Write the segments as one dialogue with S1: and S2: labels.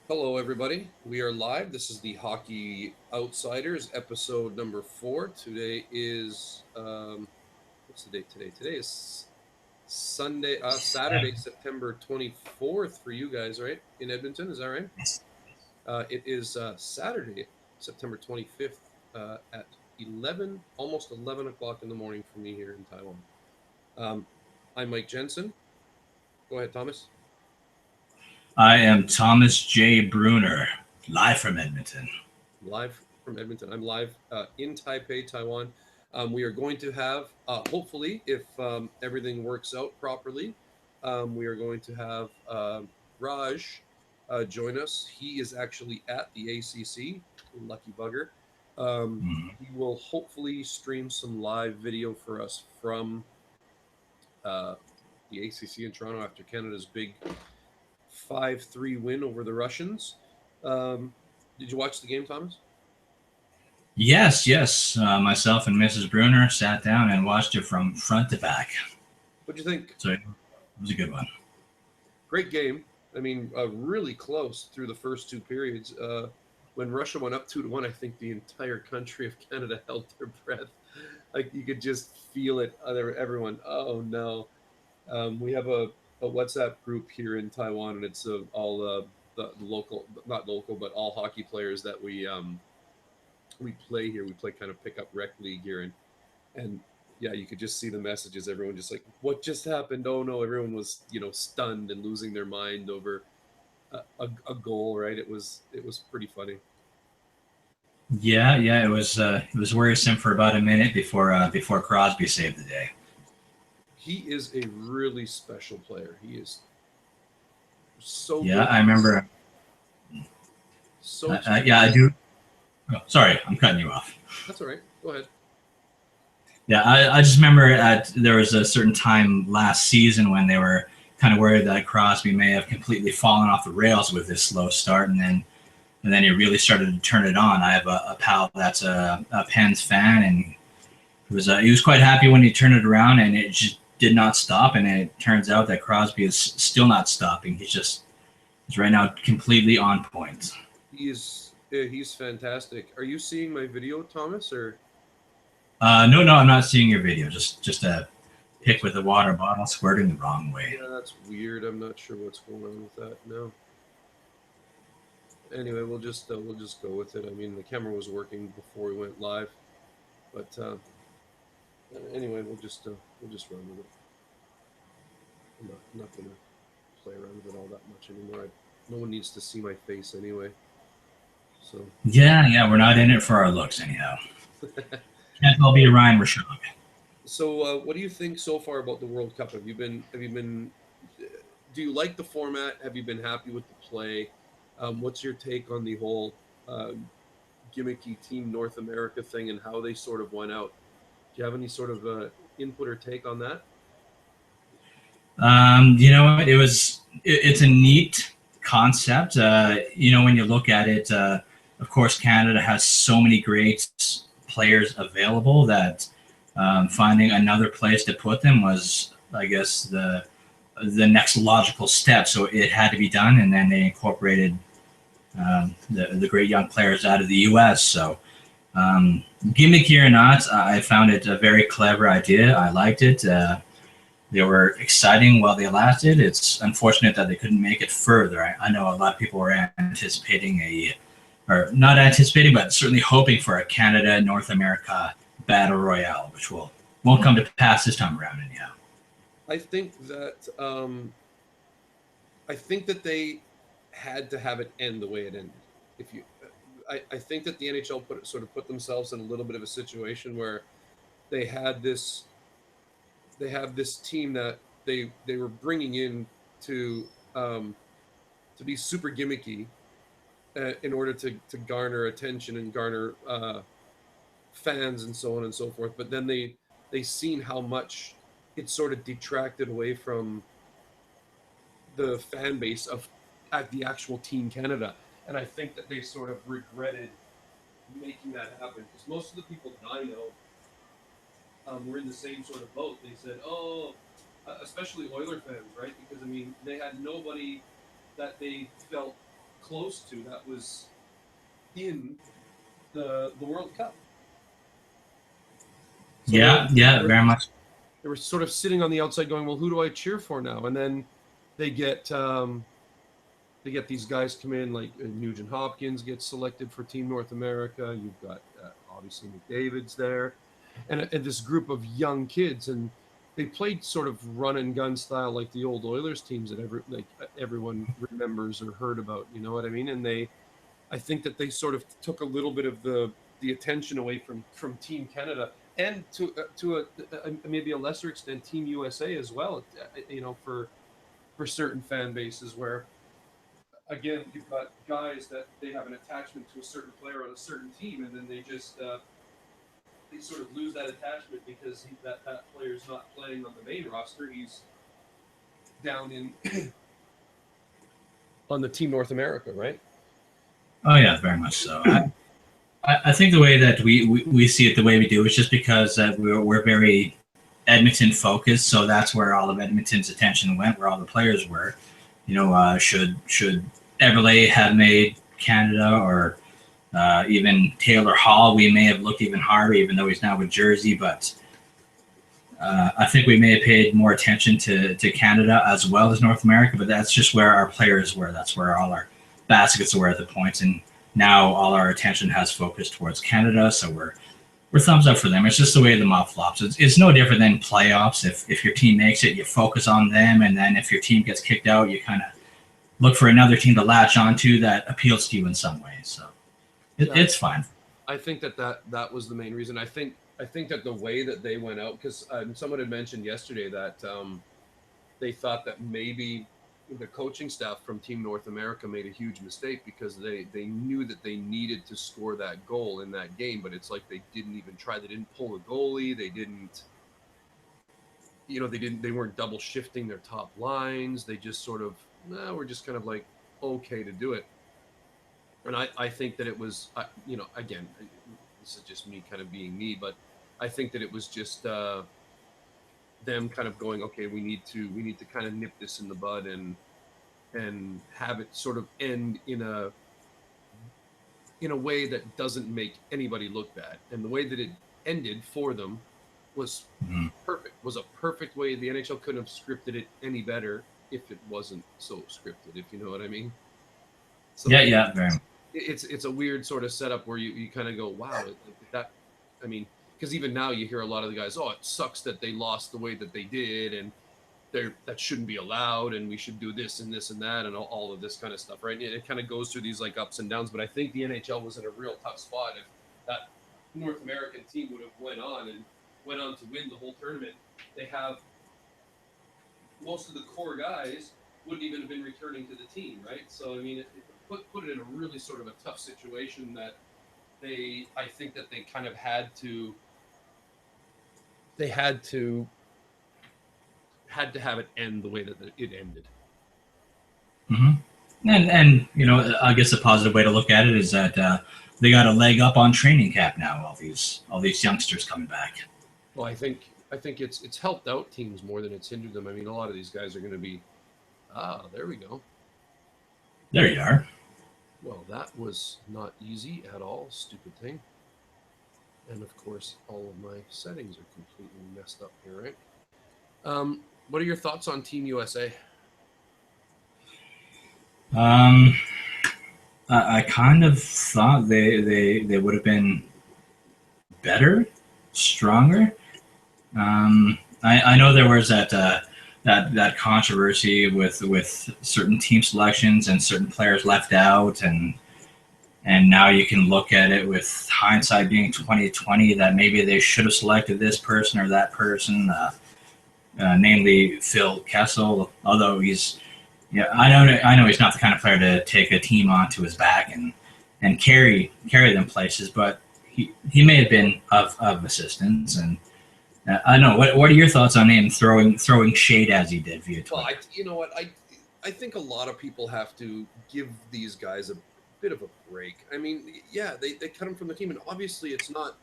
S1: Hello, everybody. We are live. This is the Hockey Outsiders, episode number 4. Today is what's the date today? Today is Saturday, September 24th for you guys, right? In Edmonton, is that right? It is Saturday, September 25th at 11, almost 11 o'clock in the morning for me here in Taiwan. Um, I'm Mike Jensen. Go ahead, Thomas.
S2: I am Thomas J. Bruner, live from Edmonton.
S1: Live from Edmonton. I'm live in Taipei, Taiwan. We are going to have, hopefully, if everything works out properly, we are going to have Raj join us. He is actually at the ACC, lucky bugger. He will hopefully stream some live video for us from uh, the ACC in Toronto after Canada's big 5-3 win over the Russians. Did you watch the game, Thomas?
S2: Yes, yes. Myself and Mrs. Bruner sat down and watched it from front to back.
S1: What'd you think?
S2: So it was a good one.
S1: Great game. I mean, really close through the first two periods. When Russia went up 2-1, I think the entire country of Canada held their breath. Like you could just feel it. Everyone, oh no. We have a WhatsApp group here in Taiwan, and it's all the local, not local, but all hockey players that we play here. We play kind of pickup rec league here, and yeah, you could just see the messages. Everyone just like, what just happened? Oh no! Everyone was stunned and losing their mind over a goal. Right? It was pretty funny.
S2: Yeah, it was worrisome for about a minute before Crosby saved the day.
S1: He is a really special player. He is so
S2: Yeah,
S1: good.
S2: I remember.
S1: So
S2: Yeah, I
S1: experienced.
S2: do. Oh, sorry, I'm cutting you off.
S1: That's all right. Go ahead.
S2: Yeah, I just remember there was a certain time last season when they were kind of worried that Crosby may have completely fallen off the rails with this slow start, and then he really started to turn it on. I have a pal that's a Pens fan, and he was quite happy when he turned it around, and it just did not stop. And it turns out that Crosby is still not stopping. He's right now completely on point.
S1: He's fantastic. Are you seeing my video, Thomas? Or
S2: No, no, I'm not seeing your video. Just a pick with a water bottle squirting the wrong way.
S1: yeah, that's weird. I'm not sure what's going on with that. No. Anyway, we'll just go with it. I mean, the camera was working before we went live, but anyway, we'll just run with it. I'm not gonna play around with it all that much anymore. No one needs to see my face anyway. So,
S2: Yeah, yeah, we're not in it for our looks anyhow. Can't all be Ryan Rashog.
S1: what do you think so far about the World Cup? Have you been? Do you like the format? Have you been happy with the play? What's your take on the whole gimmicky Team North America thing and how they sort of went out? Do you have any sort of input or take on that?
S2: You know what? It's a neat concept. When you look at it, of course, Canada has so many great players available that finding another place to put them was, I guess, the next logical step. So it had to be done, and then they incorporated the great young players out of the U.S. So gimmicky or not, I found it a very clever idea. I liked it. They were exciting while they lasted. It's unfortunate that they couldn't make it further. I know a lot of people were anticipating or not anticipating, but certainly hoping for a Canada North America battle royale, which won't come to pass this time around. Anyhow.
S1: I think that they had to have it end the way it ended. If you, I think that the NHL put themselves in a little bit of a situation where they had this they have this team that they were bringing in to um, to be super gimmicky in order to garner attention and garner fans and so on and so forth. But then they seen how much it sort of detracted away from the fan base of at the actual Team Canada, and I think that they sort of regretted making that happen because most of the people that I know were in the same sort of boat. They said, "Oh, especially Oiler fans, right? Because I mean, they had nobody that they felt close to that was in the World Cup. So
S2: Yeah, yeah, very much.
S1: they were sort of sitting on the outside, going, "Well, who do I cheer for now?" And then they get these guys come in, like Nugent Hopkins gets selected for Team North America. You've got obviously McDavid's there, and this group of young kids, and they played sort of run and gun style like the old Oilers teams that everyone remembers or heard about. You know what I mean? And I think that they sort of took a little bit of the attention away from Team Canada and to maybe a lesser extent Team USA as well. For certain fan bases where again you've got guys that they have an attachment to a certain player on a certain team, and then they sort of lose that attachment because that player's not playing on the main roster. He's down in on the Team North America, right?
S2: Oh yeah, very much so. I think the way that we see it the way we do is just because that we're very Edmonton focused, so that's where all of Edmonton's attention went, where all the players were. Should Everlay have made Canada or even Taylor Hall, we may have looked even harder, even though he's now with Jersey. But I think we may have paid more attention to Canada as well as North America. But that's just where our players were. That's where all our baskets were at the points, and now all our attention has focused towards Canada. So we're thumbs up for them. It's just the way the mop flops. It's no different than playoffs. If your team makes it, you focus on them, and then if your team gets kicked out, you kind of look for another team to latch onto that appeals to you in some way. So it's fine.
S1: I think that was the main reason. I think that the way that they went out, because someone had mentioned yesterday that they thought that maybe the coaching staff from Team North America made a huge mistake because they knew that they needed to score that goal in that game, but it's like they didn't even try. They didn't pull a goalie. They didn't, they weren't double shifting their top lines. They just sort of, we're just kind of like okay to do it. And I think that it was, again, this is just me kind of being me, but I think that it was just them kind of going, okay, we need to kind of nip this in the bud and have it sort of end in a way that doesn't make anybody look bad. And the way that it ended for them was perfect. Was a perfect way. The NHL couldn't have scripted it any better if it wasn't so scripted, if you know what I mean. So
S2: yeah, very.
S1: It's a weird sort of setup where you kind of go, wow, because even now you hear a lot of the guys, oh, it sucks that they lost the way that they did, and that shouldn't be allowed, and we should do this and this and that, and all of this kind of stuff, right? It kind of goes through these like ups and downs, but I think the NHL was in a real tough spot. If that North American team would have went on to win the whole tournament, they have most of the core guys wouldn't even have been returning to the team, right? So I mean, it put it in a really sort of a tough situation that I think that they kind of had to have it end the way that it ended.
S2: Mm-hmm. And I guess a positive way to look at it is that they got a leg up on training camp now. All these youngsters coming back.
S1: Well, I think it's helped out teams more than it's hindered them. I mean, a lot of these guys are going to be, there we go.
S2: There you are.
S1: Well, that was not easy at all. Stupid thing. And of course, all of my settings are completely messed up here, right? What are your thoughts on Team USA?
S2: I kind of thought they would have been better, stronger. I know there was that controversy with certain team selections and certain players left out, and now you can look at it with hindsight being 2020 that maybe they should have selected this person or that person, namely Phil Kessel. Although I know he's not the kind of player to take a team onto his back and carry them places, but he may have been of assistance. And I know what are your thoughts on him throwing shade as he did via Twitter?
S1: Well, you know what, I think a lot of people have to give these guys a bit of a break. I mean, yeah, they cut him from the team, and obviously it's not.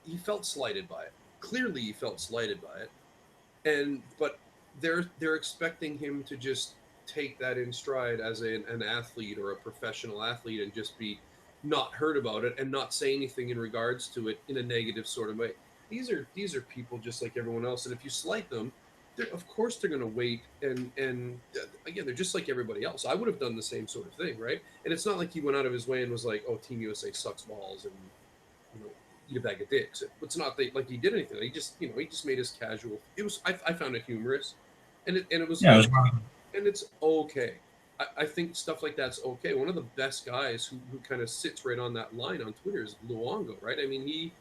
S1: He felt slighted by it. Clearly, he felt slighted by it, but they're expecting him to just take that in stride as an athlete or a professional athlete and just be not heard about it and not say anything in regards to it in a negative sort of way. These are people just like everyone else, and if you slight them, of course they're going to wait and again they're just like everybody else. I would have done the same sort of thing, right? And it's not like he went out of his way and was like, "Oh, Team USA sucks balls," and you know eat a bag of dicks. It's not that like he did anything. He just he just made his casual. It was I found it humorous, and it was
S2: Yeah, it was
S1: okay, and it's okay. I think stuff like that's okay. One of the best guys who kind of sits right on that line on Twitter is Luongo, right? I mean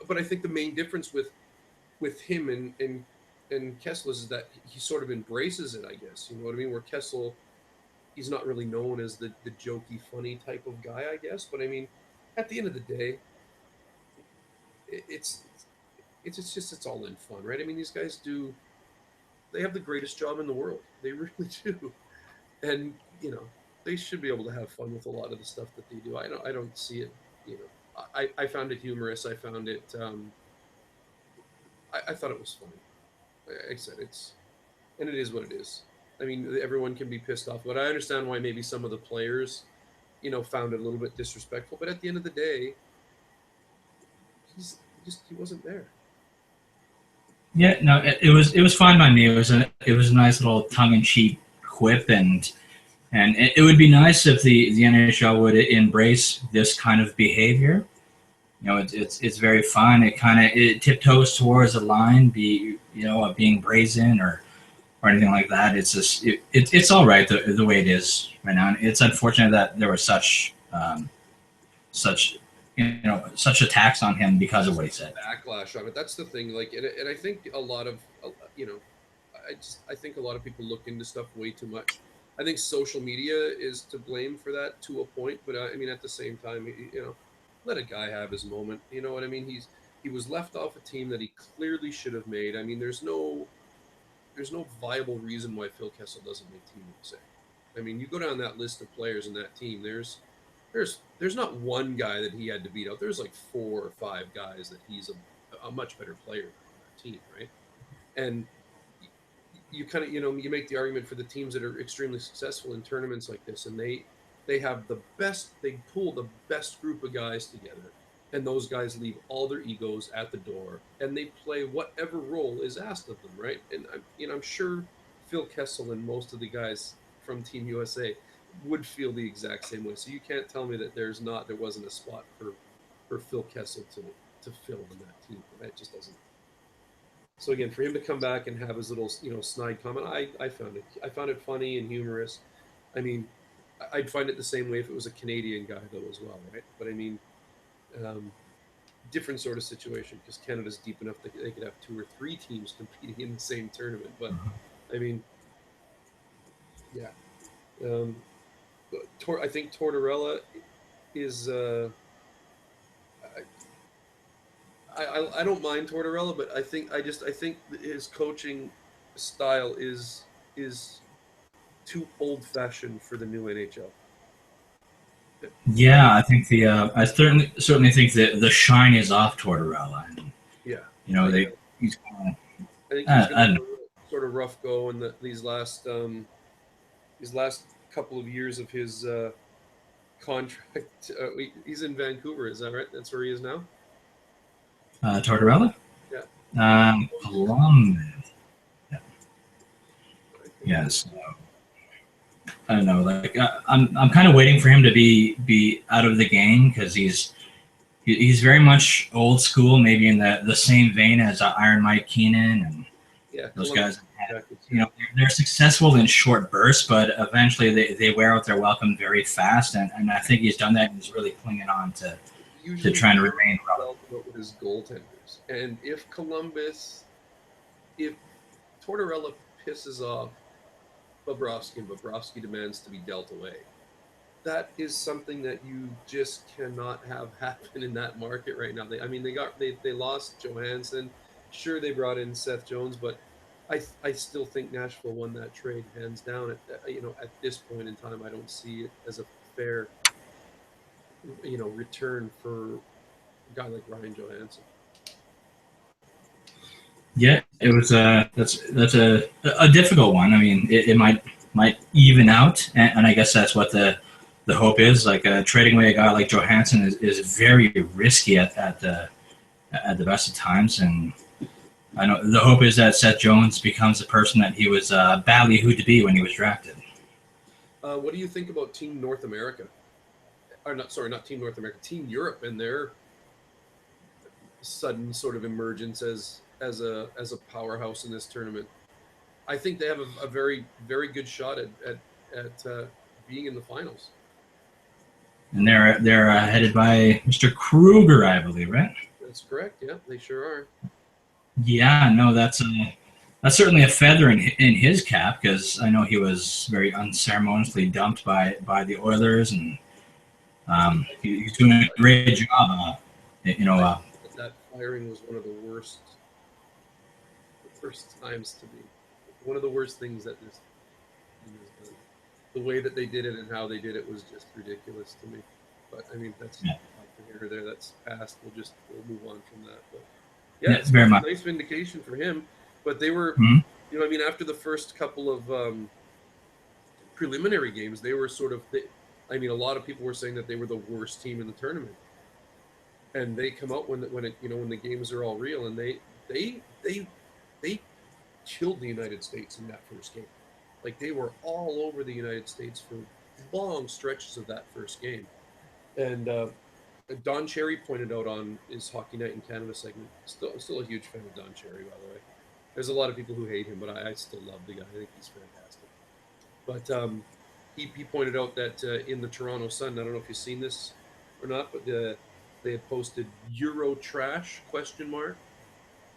S1: but I think the main difference with him and Kessel is that he sort of embraces it, I guess. You know what I mean? Where Kessel, he's not really known as the jokey, funny type of guy, I guess. But I mean, at the end of the day, it's it's just it's all in fun, right? I mean, these guys do they have the greatest job in the world. They really do, and they should be able to have fun with a lot of the stuff that they do. I don't see it. You know, I found it humorous. I found it. I thought it was funny. Like I said, and it is what it is. I mean, everyone can be pissed off, but I understand why maybe some of the players, found it a little bit disrespectful. But at the end of the day, he wasn't there.
S2: Yeah, no, it was fine by me. It was a nice little tongue in cheek quip, and it would be nice if the NHL would embrace this kind of behavior. It's very fun. It tiptoes towards a line, of being brazen or anything like that. It's just it's all right the way it is right now. And it's unfortunate that there was such such attacks on him because of what he said.
S1: Backlash on it. That's the thing. Like, and I think a lot of I think a lot of people look into stuff way too much. I think social media is to blame for that to a point, but I mean at the same time, let a guy have his moment. You know what I mean? He was left off a team that he clearly should have made. I mean, there's no viable reason why Phil Kessel doesn't make Team USA. I mean, you go down that list of players in that team. There's not one guy that he had to beat out. There's like 4 or 5 guys that he's a much better player than on that team, right? And you kind of you make the argument for the teams that are extremely successful in tournaments like this, and they have they pull the best group of guys together, and those guys leave all their egos at the door, and they play whatever role is asked of them, right? And I'm sure Phil Kessel and most of the guys from Team USA would feel the exact same way. So you can't tell me that there wasn't a spot for Phil Kessel to fill on that team. That just doesn't. So again, for him to come back and have his little snide comment, I found it funny and humorous. I mean, I'd find it the same way if it was a Canadian guy though as well, right? But I mean, different sort of situation because Canada's deep enough that they could have 2 or 3 teams competing in the same tournament. But I mean, yeah. I think Tortorella is. I don't mind Tortorella, but I think his coaching style is too old fashioned for the new NHL.
S2: Yeah, I think I certainly think that the shine is off Tortorella. And,
S1: yeah,
S2: he's
S1: I think he's going to sort of rough go in these last couple of years of his contract. He's in Vancouver, is that right? That's where he is now.
S2: Tortorella?
S1: Yeah.
S2: Columbus. Yeah. Yes. I don't know. Like I'm kind of waiting for him to be out of the game because he's very much old school, maybe in the same vein as Iron Mike Keenan and those guys. They're successful in short bursts, but eventually they wear out their welcome very fast, and I think he's done that, and he's really clinging on to trying to remain relevant.
S1: With his goaltenders, and if Tortorella pisses off Bobrovsky and Bobrovsky demands to be dealt away, that is something that you just cannot have happen in that market right now. They lost Johansson. Sure, they brought in Seth Jones, but I still think Nashville won that trade hands down. At this point in time, I don't see it as a fair, return for a guy like Ryan Johansson.
S2: Yeah, it was that's a difficult one. I mean, it might might even out, and I guess that's what the hope is. Like trading away a guy like Johansson is very risky at the best of times, and I know the hope is that Seth Jones becomes the person that he was ballyhooed to be when he was drafted.
S1: What do you think about Team North America? Or not, sorry, not Team North America, Team Europe, and their sudden sort of emergence as a powerhouse in this tournament? I think they have a very good shot at being in the finals.
S2: And they're headed by Mr. Kruger, I believe, right?
S1: That's correct. Yeah, they sure are.
S2: Yeah, no, that's certainly a feather in his cap because I know he was very unceremoniously dumped by the Oilers, and he's doing a great job. You know,
S1: I that firing was one of the worst times to be. One of the worst things that this team has done. The way that they did it and how they did it was just ridiculous to me. But I mean, that's
S2: yeah,
S1: not here or there. That's past. We'll move on from that. But yeah,
S2: yeah,
S1: it's
S2: very much.
S1: nice vindication for him. But they were,
S2: Mhm.
S1: I mean, after the first couple of preliminary games, they were sort of. I mean, a lot of people were saying that they were the worst team in the tournament, and they come out when the games are all real, and they killed the United States in that first game. Like they were all over the United States for long stretches of that first game. And Don Cherry pointed out on his Hockey Night in Canada segment. Still a huge fan of Don Cherry, by the way. There's a lot of people who hate him, but I still love the guy. I think he's fantastic. But he pointed out that in the Toronto Sun, I don't know if you've seen this or not, but they had posted Euro trash question mark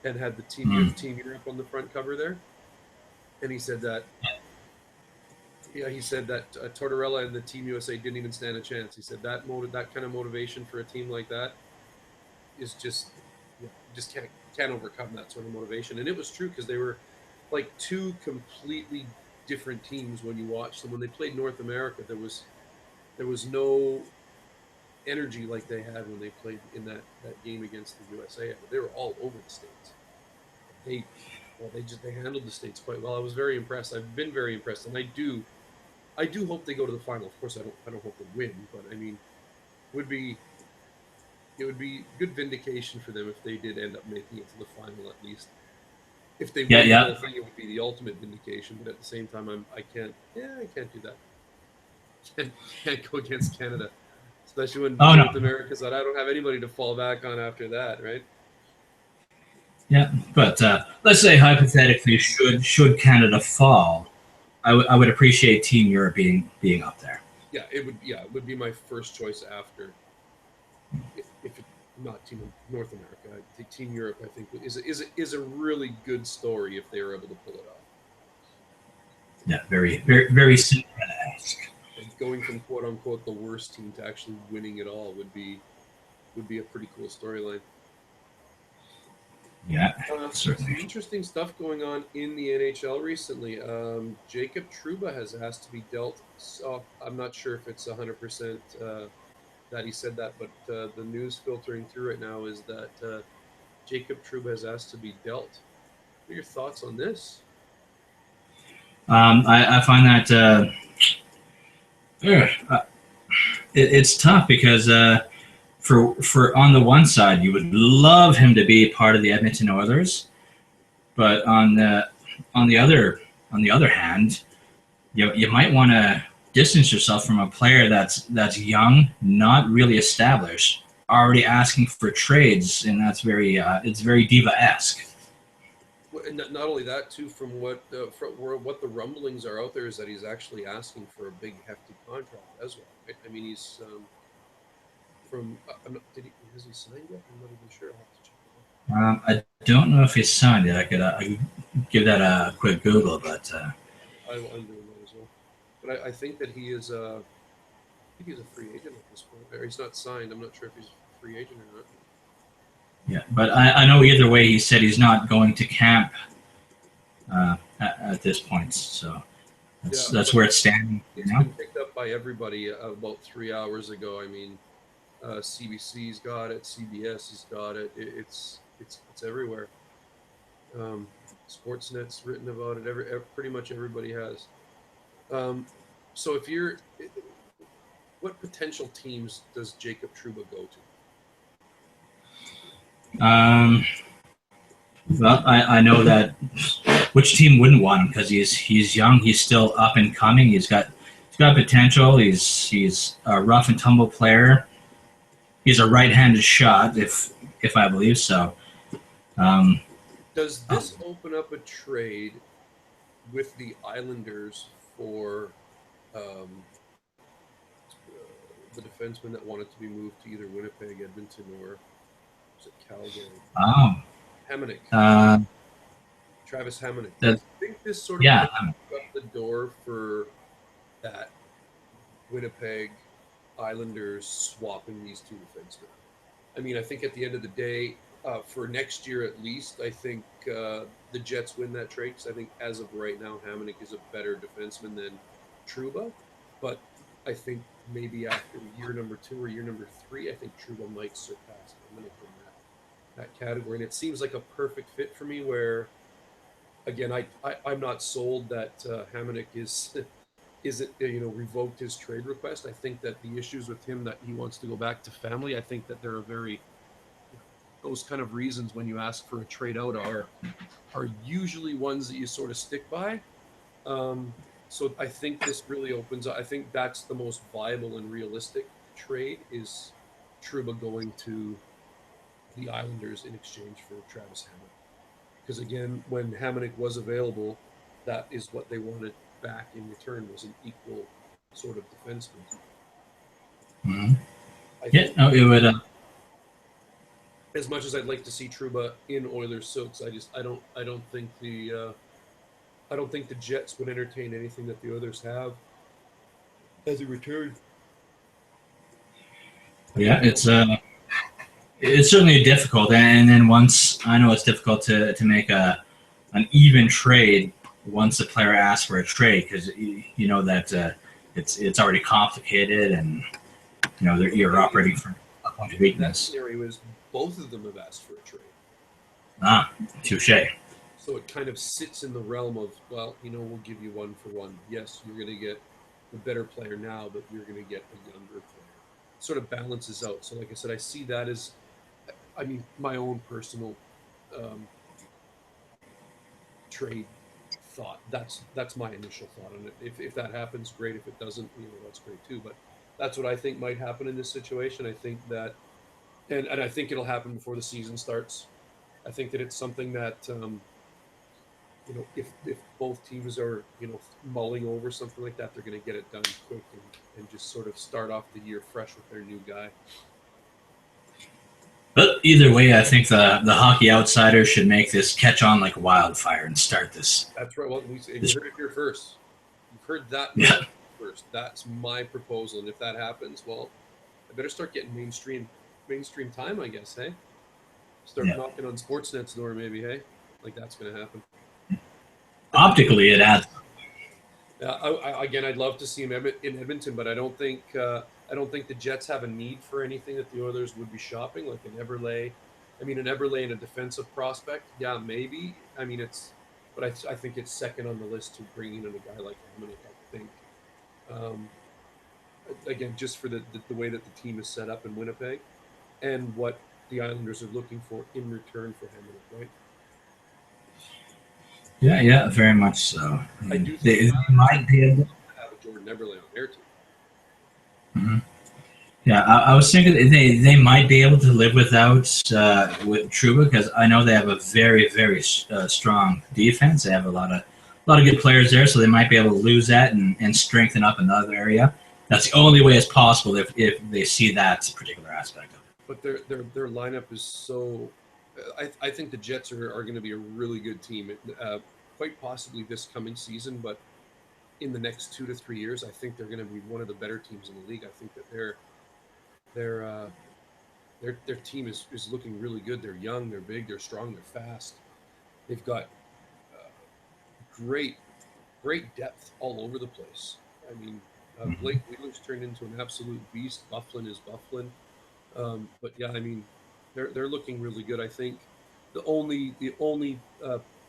S1: and had the Team Europe on the front cover there. And he said that Tortorella and the Team USA didn't even stand a chance. He said that kind of motivation for a team like that is just just can't overcome that sort of motivation. And it was true because they were like two completely different teams when you watch them. When they played North America, there was no energy like they had when they played in that game against the USA. They were all over the states. They they handled the states quite well. I was very impressed. I've been very impressed, and I do hope they go to the final. Of course, I don't hope they win, but I mean, would be it would be good vindication for them if they did end up making it to the final at least. If they
S2: Yeah,
S1: win the
S2: yeah.
S1: whole thing, it would be the ultimate vindication. But at the same time, I can't do that. Can't go against Canada, especially when
S2: Oh no,
S1: North America said I don't have anybody to fall back on after that, right?
S2: yeah. But let's say hypothetically, should Canada fall, I would appreciate Team Europe being up there.
S1: Yeah, it would. Yeah, it would be my first choice after if it, not Team North America. I think Team Europe, I think, is a really good story if they were able to pull it off.
S2: Yeah, very Cinderella-esque.
S1: And going from quote unquote the worst team to actually winning it all would be a pretty cool storyline.
S2: Yeah,
S1: Some
S2: certainly.
S1: interesting stuff going on in the NHL recently. Jacob Trouba has asked to be dealt. So I'm not sure if it's 100% that he said that, but the news filtering through right now is that Jacob Trouba has asked to be dealt. What are your thoughts on this?
S2: I find that it's tough because for on the one side, you would love him to be part of the Edmonton Oilers, but on the other hand, you might want to distance yourself from a player that's young, not really established, already asking for trades, and that's it's very diva-esque.
S1: Well, and not only that, too, from what the rumblings are out there is that he's actually asking for a big hefty contract as well. Right? I mean, he's from. I'm not, did he has he signed yet? I'm not even sure. I'll have to check it
S2: I don't know if he's signed it. I could give that a quick Google, but
S1: out. I'm doing that as well. But I think that he is. I think he's a free agent at this point. Or he's not signed. I'm not sure if he's a free agent or not.
S2: yeah. But I know either way, he said he's not going to camp at this point. So
S1: Yeah,
S2: that's
S1: but
S2: where it's standing.
S1: it's been picked up by everybody about 3 hours ago. I mean, CBC's got it, CBS has got it. It's everywhere. Sportsnet's written about it. Pretty much everybody has. Um, so if you're, what potential teams does Jacob Trouba go to?
S2: Um, well, I know that which team wouldn't want him because he's young, he's still up and coming, he's got potential, he's a rough and tumble player. He's a right-handed shot, if I believe so. Um,
S1: Does this open up a trade with the Islanders for um, the defenseman that wanted to be moved to either Winnipeg, Edmonton, or was it Calgary?
S2: oh,
S1: Hamonic,
S2: uh,
S1: Travis Hamonic. Do you
S2: that,
S1: think this sort of
S2: yeah,
S1: opens up the door for that Winnipeg Islanders swapping these two defensemen? I mean, I think at the end of the day, for next year at least, I think the Jets win that trade because I think as of right now, Hamonic is a better defenseman than Trouba. But I think maybe after year number two or year number three, I think Trouba might surpass Hamonic in that category. And it seems like a perfect fit for me where, again, I'm not sold that Hamonic is it revoked his trade request. I think that the issues with him that he wants to go back to family. I think that there are very those kind of reasons when you ask for a trade out are usually ones that you sort of stick by. Um, so I think this really opens up. I think that's the most viable and realistic trade is Trouba going to the Islanders in exchange for Travis Hamonic. Because again, when Hamonic was available, that is what they wanted back in return was an equal sort of defenseman.
S2: mhm.
S1: I
S2: Yeah,
S1: think
S2: no, it would.
S1: as much as I'd like to see Trouba in Oilers silks, I don't think the Jets would entertain anything that the others have as a return. I mean,
S2: Yeah,
S1: I don't.
S2: it's certainly difficult, and then once I know it's difficult to make an even trade once the player asks for a trade because you know that it's already complicated, and you're
S1: Maybe
S2: operating from a point of
S1: that
S2: weakness.
S1: scenario is both of them have asked for a trade,
S2: Ah, touche.
S1: so it kind of sits in the realm of we'll give you one for one. Yes, you're going to get the better player now, but you're going to get a younger player. Sort of balances out. So, like I said, I see that as, I mean, my own personal um, trade thought. That's my initial thought on it. If that happens, great. If it doesn't, that's great too. But that's what I think might happen in this situation. I think that, and I think it'll happen before the season starts. I think that it's something that if both teams are mulling over something like that, they're going to get it done quick and just sort of start off the year fresh with their new guy.
S2: But either way, I think the hockey outsiders should make this catch on like wildfire and start this.
S1: That's right. Well, you
S2: This
S1: heard it here first. You've heard that from
S2: yeah,
S1: us first. That's my proposal, and if that happens, well, I better start getting mainstream time, I guess. Hey, start
S2: yeah.
S1: knocking on Sportsnet's door, maybe. Hey, like that's going to happen.
S2: Optically, it adds.
S1: Again, I'd love to see him in Edmonton, but I don't think the Jets have a need for anything that the Oilers would be shopping, like an Eberle. I mean, an Eberle and a defensive prospect, yeah, maybe. I mean, I think it's second on the list to bringing in a guy like Hamonic. I think um, again, just for the way that the team is set up in Winnipeg and what the Islanders are looking for in return for Hamonic, right?
S2: Yeah, yeah, very much so. I
S1: I
S2: mean,
S1: do think the
S2: they
S1: Islanders
S2: might be able.
S1: have a Jordan Eberle on their team.
S2: Mhm. Yeah, I was thinking they might be able to live without with Trouba because I know they have a very strong defense. They have a lot of good players there, so they might be able to lose that and strengthen up another area. That's the only way it's possible if they see that particular aspect of it.
S1: But their lineup is so. I think the Jets are going to be a really good team, quite possibly this coming season. But in the next 2 to 3 years, I think they're going to be one of the better teams in the league. I think that their their team is looking really good. They're young, they're big, they're strong, they're fast. They've got uh, great depth all over the place. I mean,
S2: Mhm.
S1: Blake Wheeler's turned into an absolute beast. Bufflin is Bufflin. But yeah, I mean, they're looking really good. I think the only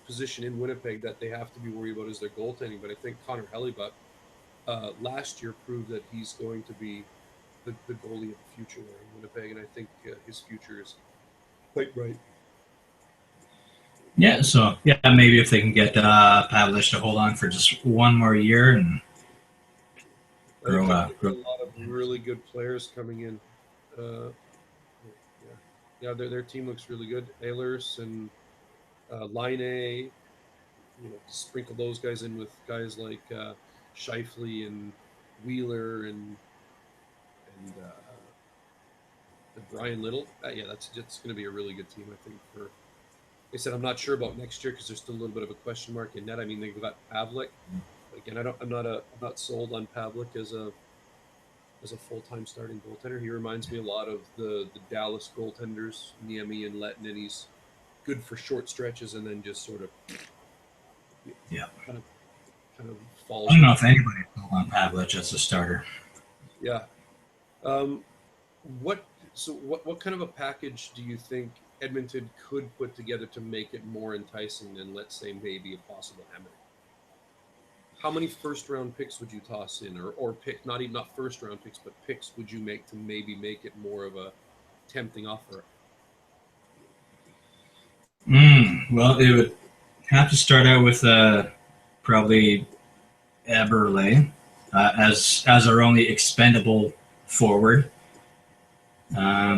S1: position in Winnipeg that they have to be worried about is their goaltending. But I think Connor Hellebuck last year proved that he's going to be the goalie of the future there in Winnipeg, and I think his future is quite bright.
S2: Yeah, so yeah, maybe if they can get Pavlich to hold on for just one more year and
S1: I think
S2: grow,
S1: they've got
S2: grow.
S1: a lot of really good players coming in. Uh, yeah, yeah, their team looks really good. Ehlers and Line A, sprinkle those guys in with guys like Shifley and Wheeler and Brian Little. Yeah, that's going to be a really good team. I think for. Like I said, I'm not sure about next year because there's still a little bit of a question mark in net. I mean, they've got Pavlik, but again, I'm not sold on Pavlik as a full time starting goaltender. He reminds me a lot of the Dallas goaltenders, Niemi and Lettinen. He's good for short stretches and then just sort of
S2: Yeah,
S1: kind of kind of
S2: I
S1: falls
S2: don't
S1: off.
S2: know if anybody will want Pavlich as a starter.
S1: Yeah. Um, what kind of a package do you think Edmonton could put together to make it more enticing than, let's say, maybe a possible Hamonic? How many first round picks would you toss in, or pick not even not first round picks, but picks would you make to maybe make it more of a tempting offer?
S2: Well, it would have to start out with probably Eberle as our only expendable forward.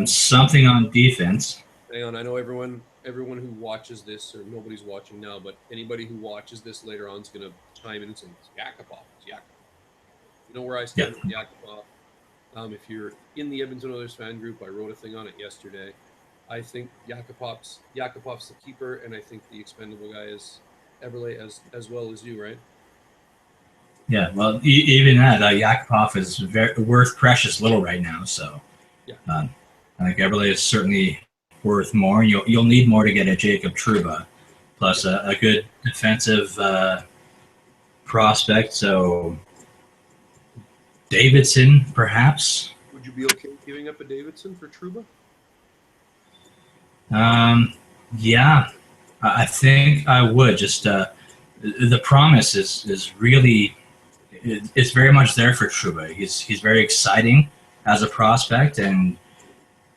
S2: Something on defense.
S1: Hang on, I know everyone who watches this, or nobody's watching now, but anybody who watches this later on is going to chime in and say it's Yakupov. It's Yakupov. You know where I
S2: Yeah.
S1: stand with Yakupov. If you're in the Edmonton Oilers fan group, I wrote a thing on it yesterday. I think Yakupov's the keeper, and I think the expendable guy is Eberle as well as you, right?
S2: Yeah, well, even that, Yakupov is worth precious little right now. So
S1: Yeah,
S2: I think Eberle is certainly worth more. You'll need more to get a Jacob Trouba,
S1: yeah.
S2: plus a good defensive prospect. So Davidson, perhaps.
S1: Would you be okay giving up a Davidson for Trouba?
S2: Um, yeah, I think I would. Just the promise is really it's very much there for Trouba. He's very exciting as a prospect, and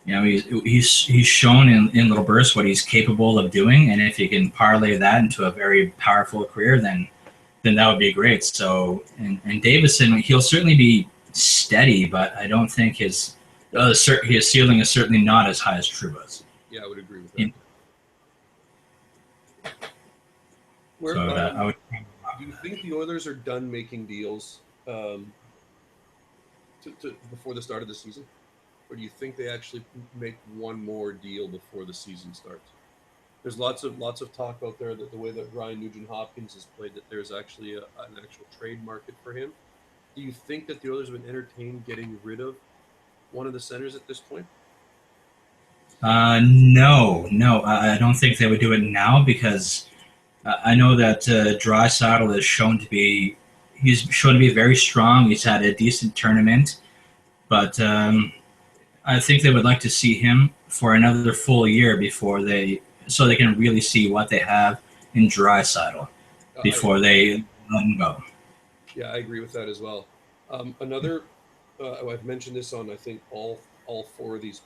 S2: he's shown in little bursts what he's capable of doing. And if you can parlay that into a very powerful career, then that would be great. So and Davison, he'll certainly be steady, but I don't think his ceiling is certainly not as high as Trouba's.
S1: Yeah, I would agree with that.
S2: In,
S1: Where
S2: so I would.
S1: do you think the Oilers are done making deals before the start of the season, or do you think they actually make one more deal before the season starts? There's lots of talk out there that the way that Ryan Nugent Hopkins has played, that there's actually an actual trade market for him. Do you think that the Oilers have been entertained getting rid of one of the centers at this point?
S2: No, I don't think they would do it now because I know that Draisaitl is he's shown to be very strong. He's had a decent tournament, but I think they would like to see him for another full year so they can really see what they have in Draisaitl before they let him go.
S1: Yeah, I agree with that as well. Another, I've mentioned this on I think all four of these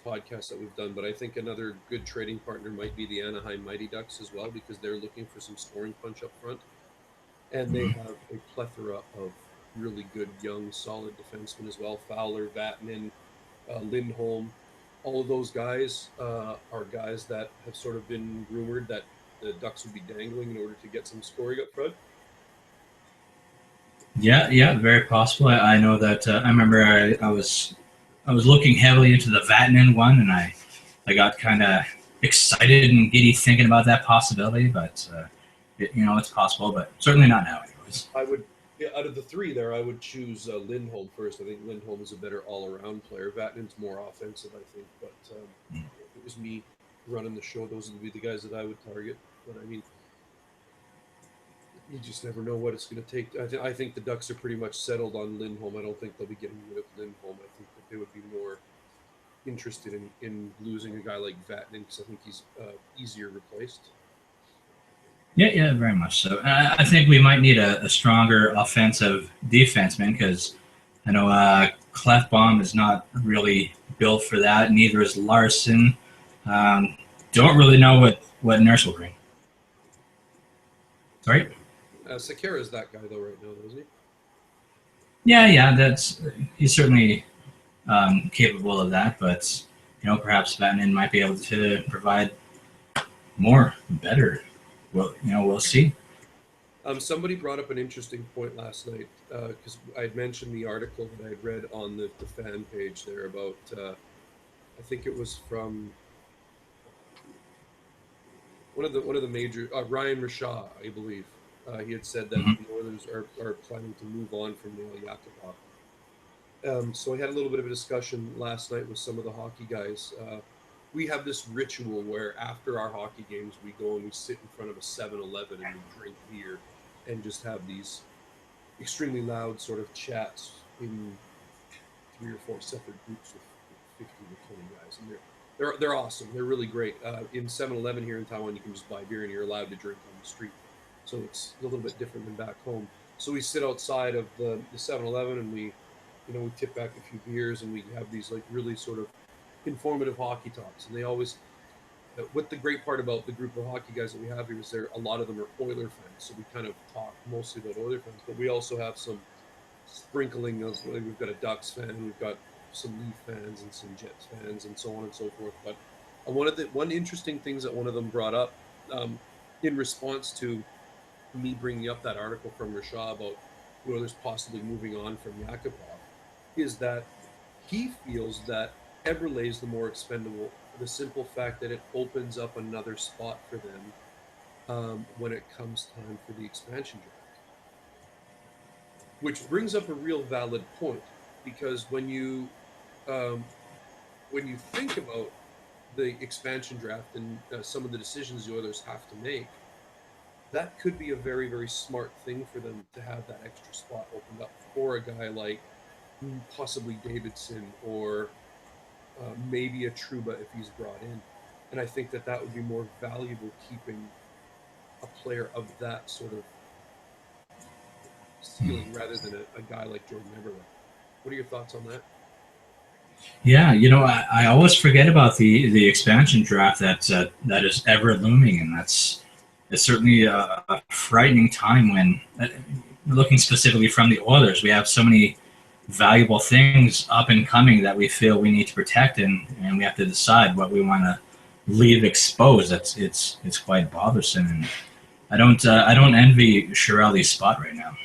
S1: podcasts that we've done, but I think another good trading partner might be the Anaheim Mighty Ducks as well because they're looking for some scoring punch up front, and they
S2: Mhm.
S1: have a plethora of really good young solid defensemen as well. Fowler, Vatanen, Lindholm, all of those guys are guys that have sort of been rumored that the Ducks would be dangling in order to get some scoring up front.
S2: Yeah, very possible. I know that. I remember I was looking heavily into the Vatanen one, and I got kind of excited and giddy thinking about that possibility. But it's possible, but certainly not now, anyways.
S1: I would, yeah, out of the three there, I would choose Lindholm first. I think Lindholm is a better all-around player. Vatanen's more offensive, I think. But if it was me running the show, those would be the guys that I would target. But I mean, you just never know what it's going to take. I think the Ducks are pretty much settled on Lindholm. I don't think they'll be getting rid of Lindholm. I think that they would be more interested in losing a guy like Vatanen because I think he's easier replaced.
S2: Yeah, yeah, very much so. I think we might need a stronger offensive defenseman because I know Clefbaum is not really built for that. Neither is Larson. Um, don't really know what Nurse will bring. Sorry.
S1: Sakara's that guy though right now, though, isn't
S2: Yeah, yeah, that's he's certainly capable of that, but perhaps Batman might be able to provide more, better. Well, we'll see.
S1: he? Somebody brought up an interesting point last night because I had mentioned the article that I had read on the fan page there about. I think it was from one of the major Ryan Rashaw, I believe. He had said that
S2: Hmm.
S1: the Oilers are planning to move on from Neil Yakupov. So I had a little bit of a discussion last night with some of the hockey guys. We have this ritual where after our hockey games, we go and we sit in front of a 7-Eleven and we drink beer and just have these extremely loud sort of chats in three or four separate groups with 15 or 20 guys. And they're awesome. They're really great. In 7-Eleven here in Taiwan, you can just buy beer and you're allowed to drink on the street. So it's a little bit different than back home. So we sit outside of the 7-Eleven and we tip back a few beers and we have these like really sort of informative hockey talks. And they always, what the great part about the group of hockey guys that we have here is there a lot of them are Oiler fans. So we kind of talk mostly about Oiler fans, but we also have some sprinkling of like, we've got a Ducks fan, we've got some Leaf fans and some Jets fans and so on and so forth. But one interesting things that one of them brought up um, in response to me bringing up that article from Rashaw about the Oilers possibly moving on from Yakupov is that he feels that Eberle is the more expendable. The simple fact that it opens up another spot for them when it comes time for the expansion draft, which brings up a real valid point because um, when you think about the expansion draft and some of the decisions the Oilers have to make, that could be a very very smart thing for them to have that extra spot opened up for a guy like possibly Davidson or maybe a Trouba if he's brought in. And I think that that would be more valuable keeping a player of that sort of ceiling rather than a guy like Jordan Eberle. What are your thoughts on that?
S2: Yeah, I always forget about the expansion draft that is ever looming, and it's certainly a frightening time when looking specifically from the Oilers, we have so many valuable things up and coming that we feel we need to protect, and we have to decide what we want to leave exposed. It's quite bothersome, and I don't envy Shirelli's spot right now.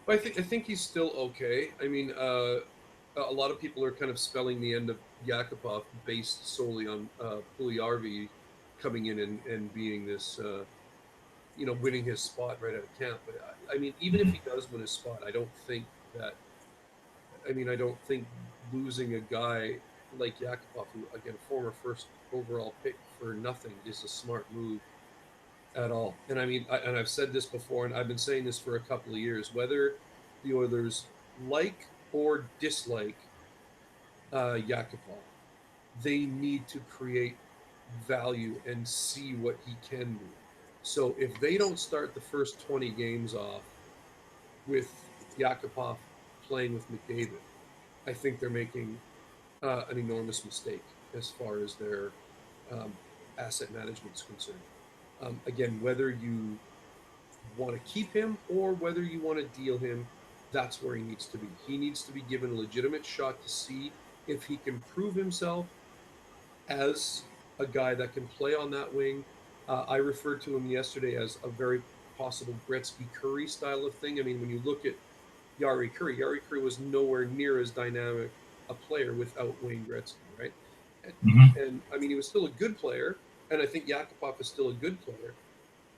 S1: But I think he's still okay. I mean, a lot of people are kind of spelling the end of Yakupov based solely on Puliarvi coming in and being this, winning his spot right out of camp. But I mean, even if
S2: Mhm.
S1: he does win his spot, I don't think that. I mean, I don't think losing a guy like Yakupov, who again former first overall pick for nothing, is a smart move at all. And I mean, and I've said this before, and I've been saying this for a couple of years. Whether the Oilers like or dislike Yakupov, they need to create value and see what he can do. So if they don't start the first 20 games off with Yakupov playing with McDavid, I think they're making an enormous mistake as far as their um, asset management is concerned. Again, whether you want to keep him or whether you want to deal him, that's where he needs to be. He needs to be given a legitimate shot to see if he can prove himself as a guy that can play on that wing. I referred to him yesterday as a very possible Gretzky Curry style of thing. I mean, when you look at Yari Curry was nowhere near as dynamic a player without Wayne Gretzky, right? And,
S2: Mhm.
S1: and I mean, he was still a good player, and I think Yakupov is still a good player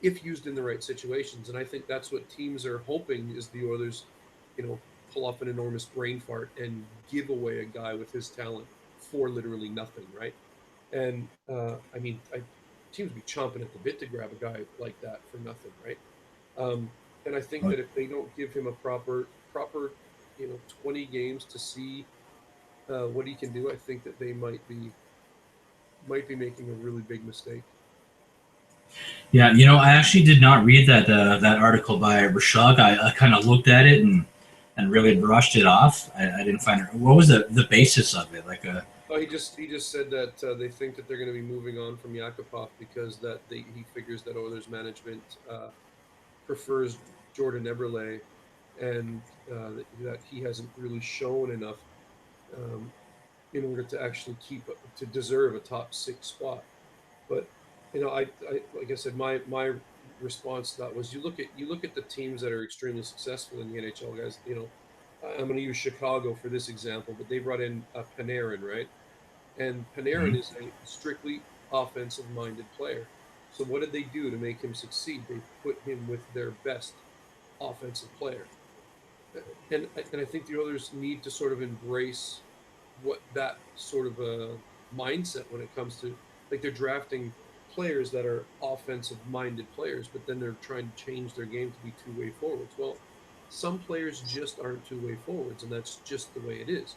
S1: if used in the right situations. And I think that's what teams are hoping is the Oilers, pull off an enormous brain fart and give away a guy with his talent for literally nothing, right? And I mean, teams would be chomping at the bit to grab a guy like that for nothing, right? Um, and I think that if they don't give him a proper, 20 games to see what he can do, I think that they might be making a really big mistake.
S2: Yeah, I actually did not read that article by Rashog. I kind of looked at it and really brushed it off. I didn't find it. What was the basis of it? Like a
S1: Oh, he just said that they think that they're going to be moving on from Yakupov because he figures that Oilers management prefers Jordan Eberle, and that he hasn't really shown enough um, in order to actually to deserve a top six spot. But I like I said, my response to that was you look at the teams that are extremely successful in the NHL, guys. I'm going to use Chicago for this example, but they brought in Panarin, right? And Panarin
S2: Mhm.
S1: is a strictly offensive minded player. So what did they do to make him succeed? They put him with their best offensive player. And I think the others need to sort of embrace what that sort of a mindset when it comes to, like, they're drafting players that are offensive minded players, but then they're trying to change their game to be two-way forwards. Well, some players just aren't two-way forwards, and that's just the way it is.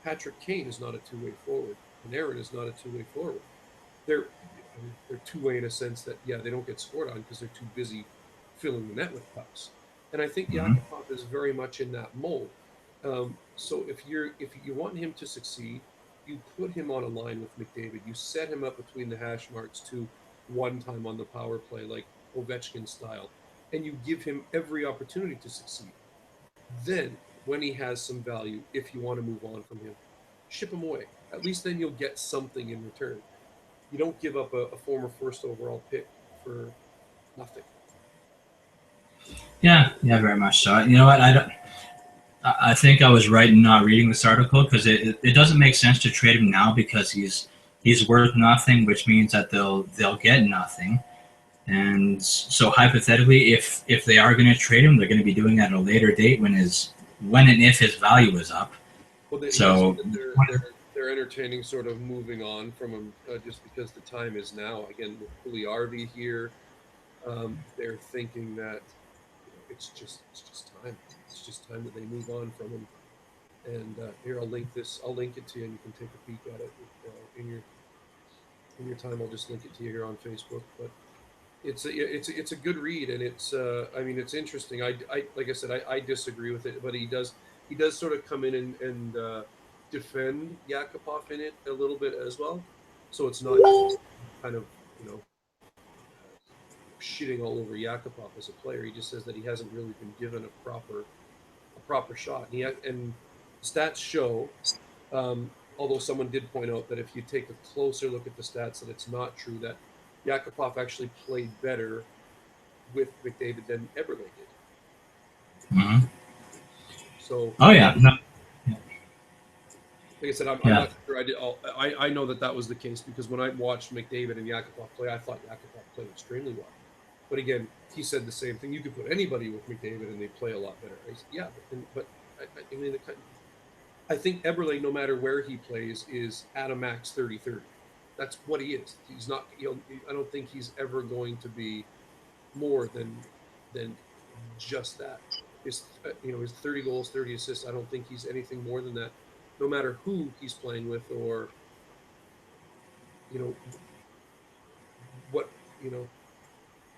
S1: Patrick Kane is not a two-way forward. Panarin is not a two-way forward. They're they're two-way in a sense that, yeah, they don't get scored on because they're too busy filling the net with pucks. And I think
S2: Mhm.
S1: Yakupov is very much in that mold. So if you want him to succeed, you put him on a line with McDavid. You set him up between the hash marks to one time on the power play, like Ovechkin style, and you give him every opportunity to succeed. Then, when he has some value, if you want to move on from him, ship him away. At least then you'll get something in return. You don't give up a former first overall pick for nothing.
S2: Yeah, yeah, very much so. You know what? I don't. I think I was right in not reading this article because it doesn't make sense to trade him now because he's worth nothing, which means that they'll get nothing. And so hypothetically, if they are going to trade him, they're going to be doing it at a later date when and if his value is up.
S1: Well, he said
S2: So
S1: that they're entertaining sort of moving on from him, just because the time is now. Again, with Puliarvi here, they're thinking that, it's just time. It's just time that they move on from him. And here, I'll link this. I'll link it to you, and you can take a peek at it in your time. I'll just link it to you here on Facebook. But it's a good read, and I mean, it's interesting. I like I said, I disagree with it, but he does sort of come in and defend Yakupov in it a little bit as well. So it's not just kind of, you know shitting all over Yakupov as a player. He just says that he hasn't really been given a proper shot. And stats show, although someone did point out that if you take a closer look at the stats, that it's not true, that Yakupov actually played better with McDavid than Eberle did.
S2: mhm.
S1: So,
S2: Oh yeah, no,
S1: like I said, I'm
S2: yeah,
S1: not sure. I know that was the case because when I watched McDavid and Yakupov play, I thought Yakupov played extremely well. But again, he said the same thing. You could put anybody with McDavid and they play a lot better. I said, yeah, but I mean, I think Eberle, no matter where he plays, is at a max 30-30. That's what he is. He's not. I don't think he's ever going to be more than just that. His 30 goals, 30 assists. I don't think he's anything more than that, no matter who he's playing with, or you know what you know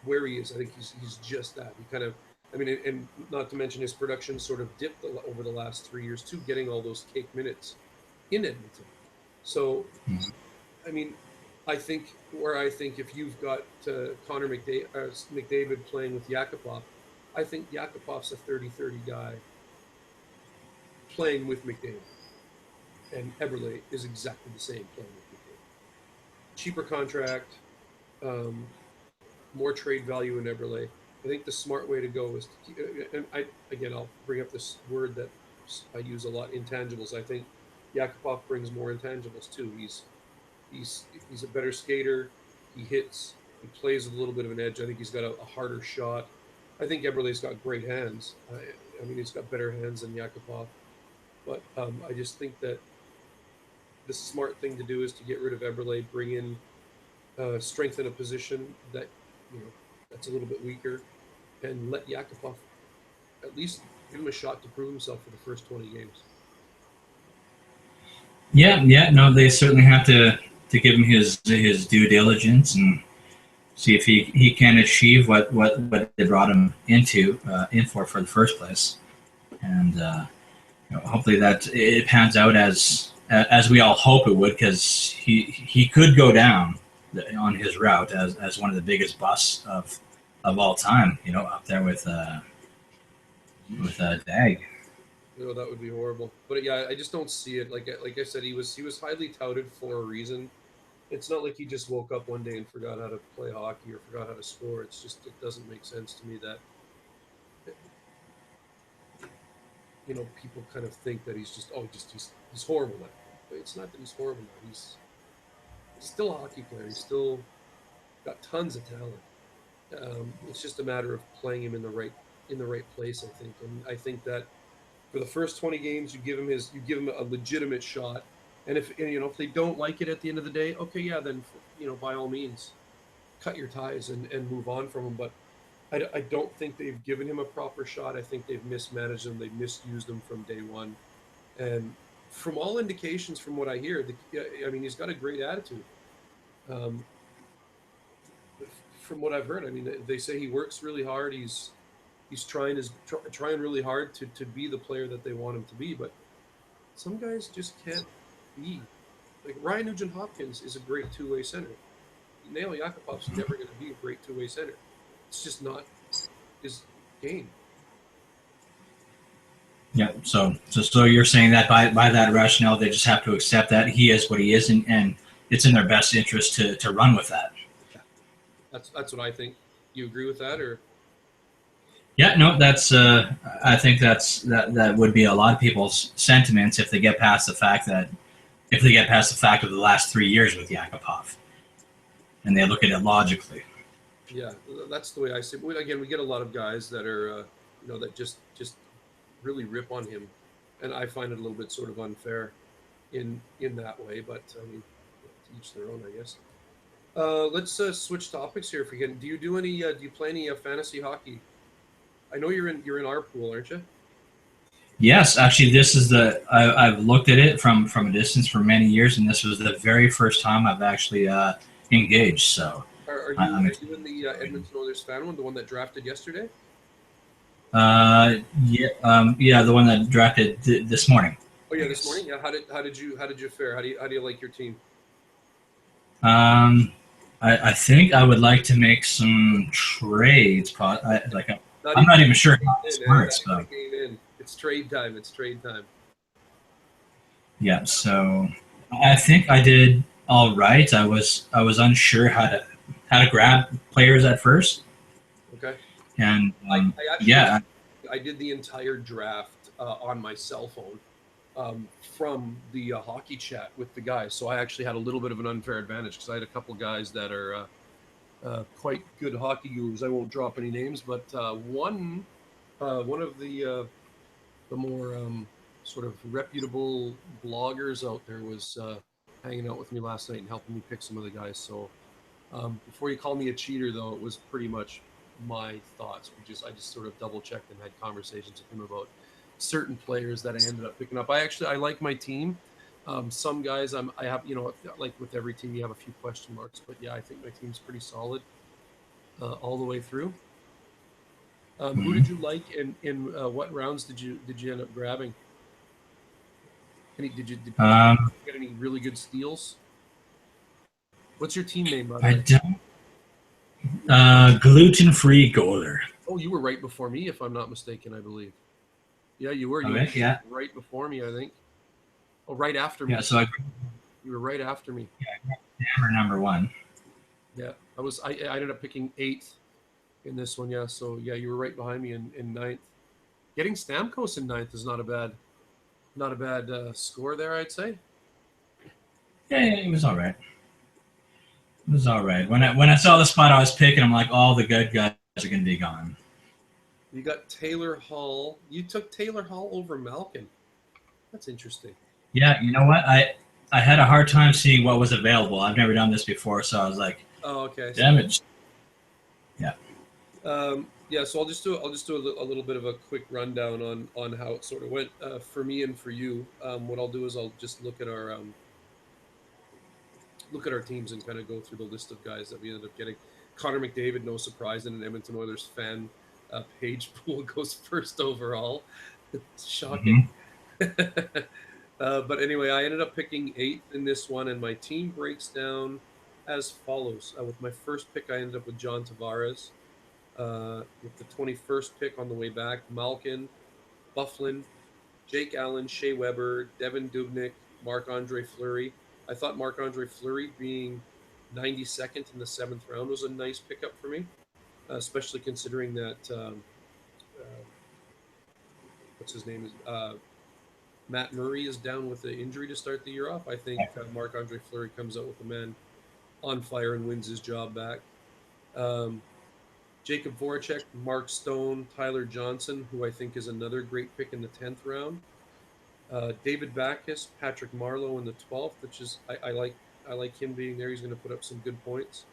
S1: where he is. I think he's just that. He kind of. I mean, and not to mention his production sort of dipped over the last 3 years too, getting all those cake minutes in Edmonton. So,
S2: mhm.
S1: I mean, I think if you've got McDavid playing with Yakupov, I think Yakupov's a 30-30 guy playing with McDavid, and Eberle is exactly the same playing with McDavid. Cheaper contract, um, more trade value in Eberle. I think the smart way to go is to keep. And I'll bring up this word that I use a lot: intangibles. I think Yakupov brings more intangibles too. He's a better skater. He hits. He plays with a little bit of an edge. I think he's got a harder shot. I think Eberle's got great hands. I mean, he's got better hands than Yakupov. But I just think that the smart thing to do is to get rid of Eberle, bring in, strengthen a position that's a little bit weaker, and let Yakupov at least give him a shot to prove himself for the first 20 games.
S2: Yeah, yeah. No, they certainly have to give him his due diligence and see if he can achieve what they brought him in for the first place, and hopefully that it pans out as we all hope it would, because he could go down on his route as one of the biggest busts of all time. Up there with Dag.
S1: That would be horrible. But yeah, I just don't see it. Like I said, he was highly touted for a reason. It's not like he just woke up one day and forgot how to play hockey or forgot how to score. It's just it doesn't make sense to me that people kind of think that he's just he's horrible now. But it's not that he's horrible now. He's still a hockey player. He's still got tons of talent. It's just a matter of playing him in the right place, I think. And I think that for the first 20 games, you give him a legitimate shot. And if they don't like it at the end of the day, okay, yeah, then by all means, cut your ties and move on from him. But I don't think they've given him a proper shot. I think they've mismanaged him. They've misused him from day one. And from all indications, from what I hear, I mean, he's got a great attitude. Um, from what I've heard, I mean, they say he works really hard. He's trying really hard to be the player that they want him to be. But some guys just can't be. Like Ryan Nugent Hopkins is a great two-way center. Nail Yakupov's never going to be a great two-way center. It's just not his game.
S2: Yeah. So you're saying that by that rationale, they just have to accept that he is what he is, and it's in their best interest to run with that.
S1: That's what I think. You agree with that, or?
S2: Yeah, no, that's. I think that would be a lot of people's sentiments if they get past the fact of the last 3 years with Yakupov, and they look at it logically.
S1: Yeah, that's the way I see it. Again, we get a lot of guys that are, that just really rip on him, and I find it a little bit sort of unfair in that way. But I mean, to each their own, I guess. Let's switch topics here if we can. Do you play any fantasy hockey? I know you're in our pool, aren't you?
S2: Yes, actually, this is I've looked at it from a distance for many years, and this was the very first time I've actually engaged. So,
S1: Are you in the Edmonton Oilers fan one, the one that drafted yesterday?
S2: yeah, the one that drafted this morning.
S1: Oh yeah, this morning. Yeah, how did you fare? How do you like your team?
S2: I think I would like to make some trades. I'm not even sure how this works, but
S1: it's trade time. It's trade time.
S2: Yeah, so I think I did all right. I was unsure how to grab players at first,
S1: Okay.
S2: and
S1: I
S2: yeah,
S1: I did the entire draft on my cell phone from the hockey chat with the guys. So I actually had a little bit of an unfair advantage because I had a couple guys that are quite good hockey gurus. I won't drop any names, but one of the more sort of reputable bloggers out there was hanging out with me last night and helping me pick some of the guys. So before you call me a cheater, though, it was pretty much my thoughts. I just sort of double checked and had conversations with him about certain players that I ended up picking up. I like my team. Some guys I have, like with every team, you have a few question marks, but yeah, I think my team's pretty solid all the way through. Who did you like, and in what rounds did you end up grabbing? Did you get any really good steals? What's your team name, by the way?
S2: don't. Gluten-free goaler.
S1: Oh, you were right before me, if I'm not mistaken, I believe. Yeah, you were. You
S2: Okay,
S1: were
S2: yeah.
S1: right before me, I think. Oh, right after me.
S2: Yeah, so
S1: You were right after me.
S2: hammer number one.
S1: Yeah, I ended up picking 8th in this one. Yeah, so yeah, you were right behind me in 9th. Getting Stamkos in 9th is not a bad score there, I'd say.
S2: Yeah, it was all right. It was all right. When I saw the spot I was picking, I'm like, all the good guys are going to be gone.
S1: You got Taylor Hall. You took Taylor Hall over Malkin. That's interesting.
S2: Yeah, you know what? I had a hard time seeing what was available. I've never done this before, so I was like,
S1: oh, okay.
S2: Damn it. Yeah.
S1: Yeah, so I'll just do a little bit of a quick rundown on how it sort of went for me and for you. What I'll do is I'll just look at our teams and kind of go through the list of guys that we ended up getting. Connor McDavid, no surprise, in an Edmonton Oilers fan page pool, goes first overall. It's shocking.
S2: Mhm.
S1: But anyway, I ended up picking eighth in this one, and my team breaks down as follows. With my first pick, I ended up with John Tavares. With the 21st pick on the way back, Malkin, Bufflin, Jake Allen, Shea Weber, Devin Dubnik, Marc Andre Fleury. I thought Marc Andre Fleury being 92nd in the seventh round was a nice pickup for me, especially considering that uh, what's his name is Matt Murray is down with the injury to start the year off. I think Marc Andre Fleury comes out with the man on fire and wins his job back. Um, Jacob Voracek, Mark Stone, Tyler Johnson, who I think is another great pick in the 10th round. David Backus, Patrick Marlowe in the 12th, which is I like him being there. He's going to put up some good points.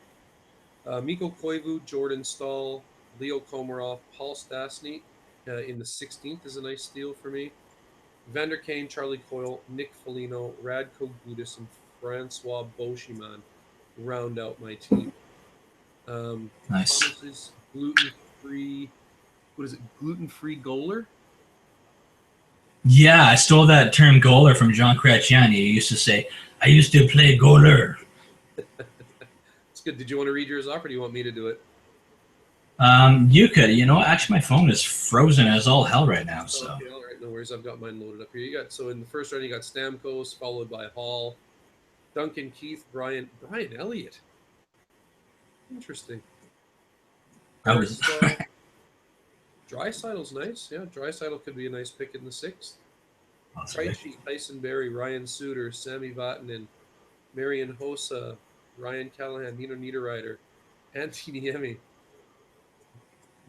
S1: Mikko Koivu, Jordan Stahl, Leo Komarov, Paul Stastny in the 16th is a nice steal for me. Vander Kane, Charlie Coyle, Nick Foligno, Radko Gudas, and Francois Beauchemin round out my team.
S2: Nice.
S1: Thomas's gluten-free, what is it, gluten-free goaler?
S2: Yeah, I stole that term goaler from John Cratchiani. He used to say, I used to play goaler.
S1: It's good. Did you want to read yours off, or do you want me to do it?
S2: You could, actually my phone is frozen as all hell right now. So
S1: Okay, all right, no worries. I've got mine loaded up here. You got so in the first round you got Stamkos, followed by Hall, Duncan Keith, Brian Elliott. Interesting.
S2: I
S1: Eric
S2: was,
S1: Stahl. Dreisaitl's nice. Yeah, Dreisaitl could be a nice pick in the sixth.
S2: possibly.
S1: Krejci, Tyson Berry, Ryan Suter, Sami Vatanen, Marian Hossa, Ryan Callahan, Nino Niederreiter, Antti Niemi,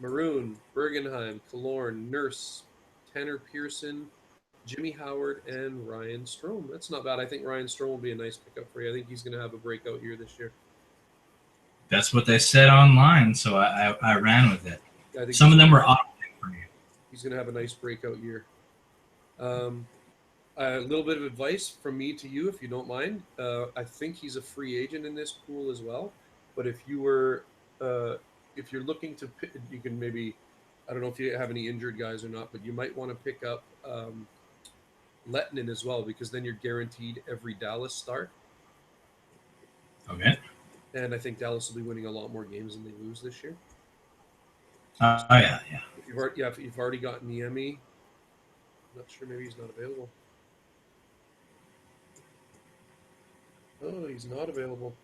S1: Maroon, Bergenheim, Killorn, Nurse, Tanner Pearson, Jimmy Howard, and Ryan Strome. That's not bad. I think Ryan Strome will be a nice pickup for you. I think he's going to have a breakout year this year.
S2: That's what they said online, so I ran with it.
S1: I think
S2: Some of them were off for me.
S1: he's going to have a nice breakout year. A little bit of advice from me to you, if you don't mind. I think he's a free agent in this pool as well. But if you're looking to, you can maybe, I don't know if you have any injured guys or not, but you might want to pick up Lettinen as well, because then you're guaranteed every Dallas start.
S2: Okay.
S1: And I think Dallas will be winning a lot more games than they lose this year.
S2: Oh yeah.
S1: If you've already got Niemi, I'm not sure, maybe he's not available. Oh, he's not available.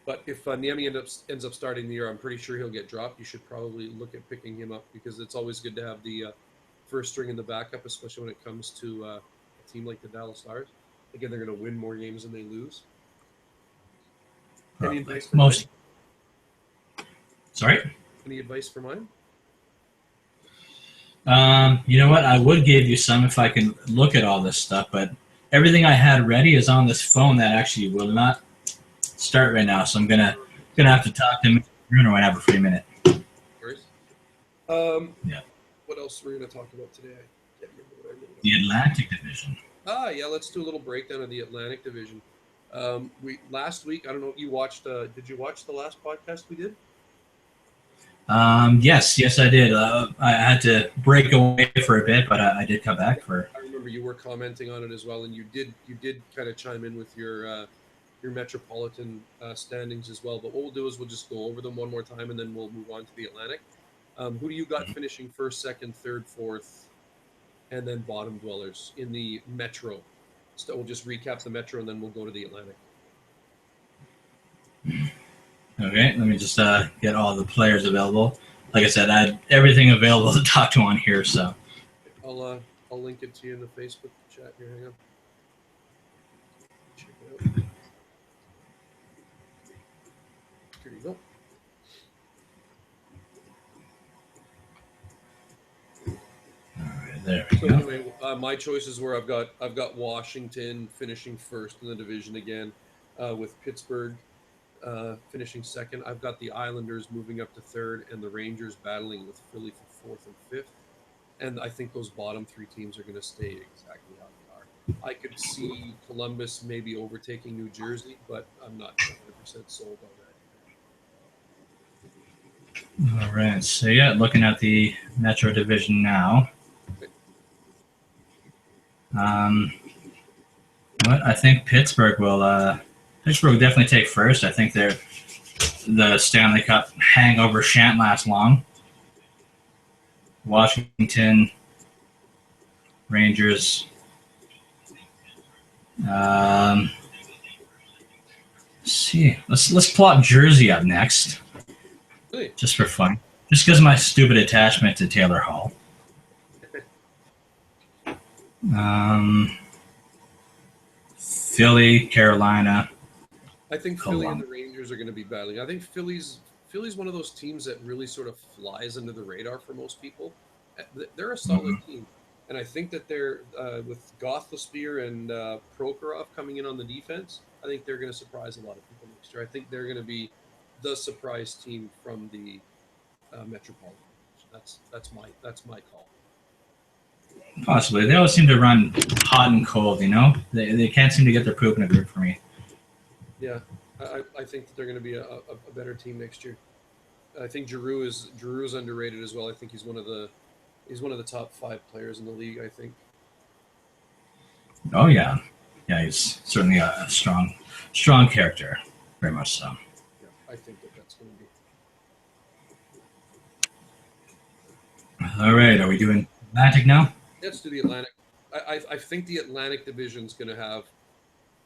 S1: But if Niemi ends up starting the year, I'm pretty sure he'll get dropped. You should probably look at picking him up, because it's always good to have the first string in the backup, especially when it comes to a team like the Dallas Stars. Again, they're going to win more games than they lose.
S2: Probably.
S1: Any advice for mine?
S2: Sorry?
S1: Any advice for mine?
S2: You know what? I would give you some if I can look at all this stuff, but everything I had ready is on this phone that actually will not start right now. So I'm gonna have to talk to Bruno when I have a free minute.
S1: Yeah. What else were we going to talk about today? I can't remember what I wrote.
S2: The Atlantic Division.
S1: Yeah. Let's do a little breakdown of the Atlantic Division. Last week, I don't know if you watched. Did you watch the last podcast we did?
S2: Yes, I did. I had to break away for a bit, but I did come back for.
S1: I remember you were commenting on it as well, and you did kind of chime in with your Metropolitan standings as well. But what we'll do is we'll just go over them one more time, and then we'll move on to the Atlantic. Who do you got finishing first, second, third, fourth, and then bottom dwellers in the Metro? So we'll just recap the Metro, and then we'll go to the Atlantic.
S2: Okay, let me just get all the players available. Like I said, I had everything available to talk to on here, so.
S1: I'll link it to you in the Facebook chat here. Hang on. Check it out. Here you go.
S2: All right, there we go.
S1: Anyway, my choices were I've got Washington finishing first in the division again, with Pittsburgh finishing second. I've got the Islanders moving up to third, and the Rangers battling with Philly for fourth and fifth. And I think those bottom three teams are going to stay exactly how they are. I could see Columbus maybe overtaking New Jersey, but I'm not 100% sold on that
S2: All right. So yeah, looking at the Metro Division now.
S1: either.
S2: Um, what I think Pittsburgh will. Pittsburgh will definitely take first. I think the Stanley Cup hangover shan't last long. Washington, Rangers. Um, let's see. Let's plot Jersey up next,
S1: Really?
S2: just for fun. Just because of my stupid attachment to Taylor Hall. Um, Philly, Carolina,
S1: I think Philly and the
S2: Columbus.
S1: Rangers are going to be battling. I think Philly's one of those teams that really sort of flies under the radar for most people. They're a solid
S2: Mhm.
S1: team, and I think that they're with Gothlespier and Prokhorov coming in on the defense. I think they're going to surprise a lot of people next year. I think they're going to be the surprise team from the Metropolitan Division. That's my call.
S2: Possibly. They always seem to run hot and cold, you know? They can't seem to get their poop in a group for me.
S1: Yeah, I think that they're going to be a better team next year. I think Giroux is underrated as well. I think he's one of the top 5 players in the league. I think.
S2: Oh, yeah. Yeah, he's certainly a strong character. Very much so.
S1: Yeah, I think that that's going to be.
S2: All right. Are we doing Atlantic now?
S1: Let's do the Atlantic. I think the Atlantic Division is going to have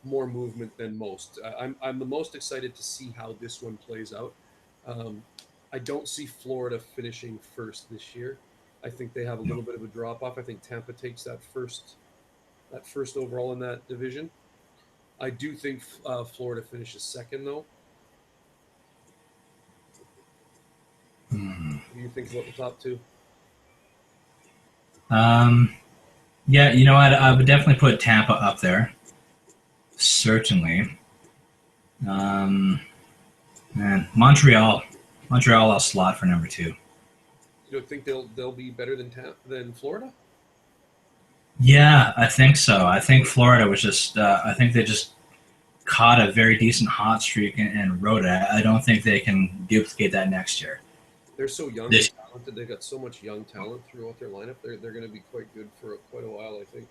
S1: more movement than most. I'm the most excited to see how this one plays out. Um, I don't see Florida finishing first this year. I think they have a little bit of a drop off. I think Tampa takes that first overall in that division. I do think Florida finishes second though.
S2: Hmm.
S1: What do you think about the top two?
S2: Um, yeah, you know, I would definitely put Tampa up there. Certainly. Um, and Montreal, I'll slot for number two.
S1: You don't think they'll be better than Florida?
S2: Yeah, I think so. I think Florida was just. I think they just caught a very decent hot streak and rode it. I don't think they can duplicate that next year.
S1: They're so young and
S2: This,
S1: talented. They've got so much young talent throughout their lineup. They're going to be quite good for quite a while, I think.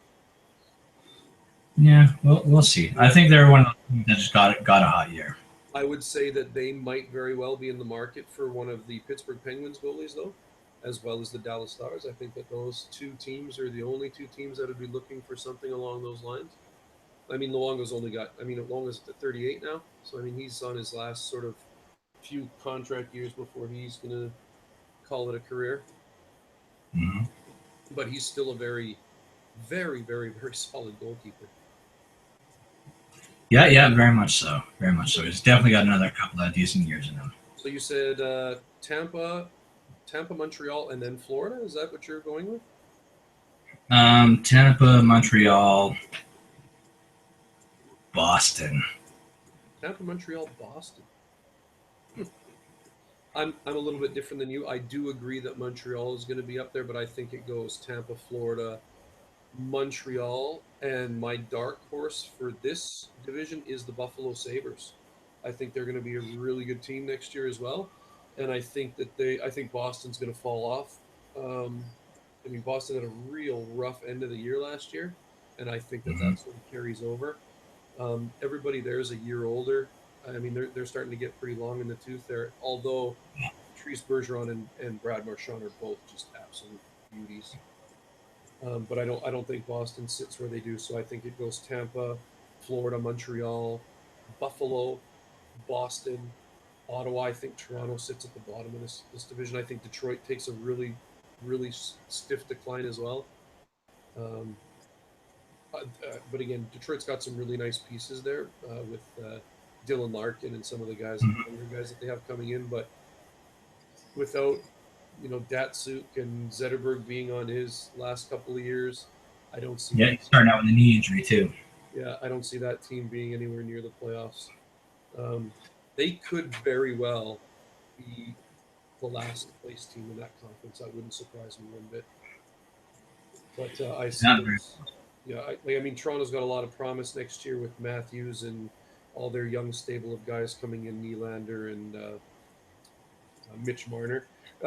S2: yeah, we'll see. I think they're one of the teams that just got a hot year.
S1: I would say that they might very well be in the market for one of the Pittsburgh Penguins goalies, though, as well as the Dallas Stars. I think that those two teams are the only two teams that would be looking for something along those lines. I mean, Luongo's at 38 now, so I mean, he's on his last sort of few contract years before he's going to call it a career.
S2: Mhm.
S1: But he's still a very, very, very, very solid goalkeeper.
S2: Yeah, yeah, very much so. Very much so. He's definitely got another couple of decent years in him.
S1: So you said Tampa, Montreal, and then Florida. Is that what you're going with?
S2: Tampa, Montreal, Boston.
S1: Tampa, Montreal, Boston. I'm a little bit different than you. I do agree that Montreal is going to be up there, but I think it goes Tampa, Florida, Montreal, and my dark horse for this division is the Buffalo Sabres. I think they're going to be a really good team next year as well, and I think Boston's going to fall off. Um, I mean, Boston had a real rough end of the year last year, and I think that
S2: Hmm.
S1: that sort of carries over. Everybody there is a year older. I mean, they're starting to get pretty long in the tooth there. Although Patrice Bergeron and Brad Marchand are both just absolute beauties. But I don't think Boston sits where they do. So I think it goes Tampa, Florida, Montreal, Buffalo, Boston, Ottawa. I think Toronto sits at the bottom of this division. I think Detroit takes a really really stiff decline as well. Um, but again, Detroit's got some really nice pieces there with Dylan Larkin and some of the guys, younger guys that they have coming in. But without Datsuk and Zetterberg being on his last couple of years, I don't see
S2: Yeah,
S1: that
S2: he's
S1: team.
S2: starting out with a knee injury too.
S1: Yeah, I don't see that team being anywhere near the playoffs. Um, they could very well be the last place team in that conference. That wouldn't surprise me one bit. But I see
S2: Not very.
S1: us, Yeah, I mean, Toronto's got a lot of promise next year with Matthews and all their young stable of guys coming in, Nylander and Mitch Marner.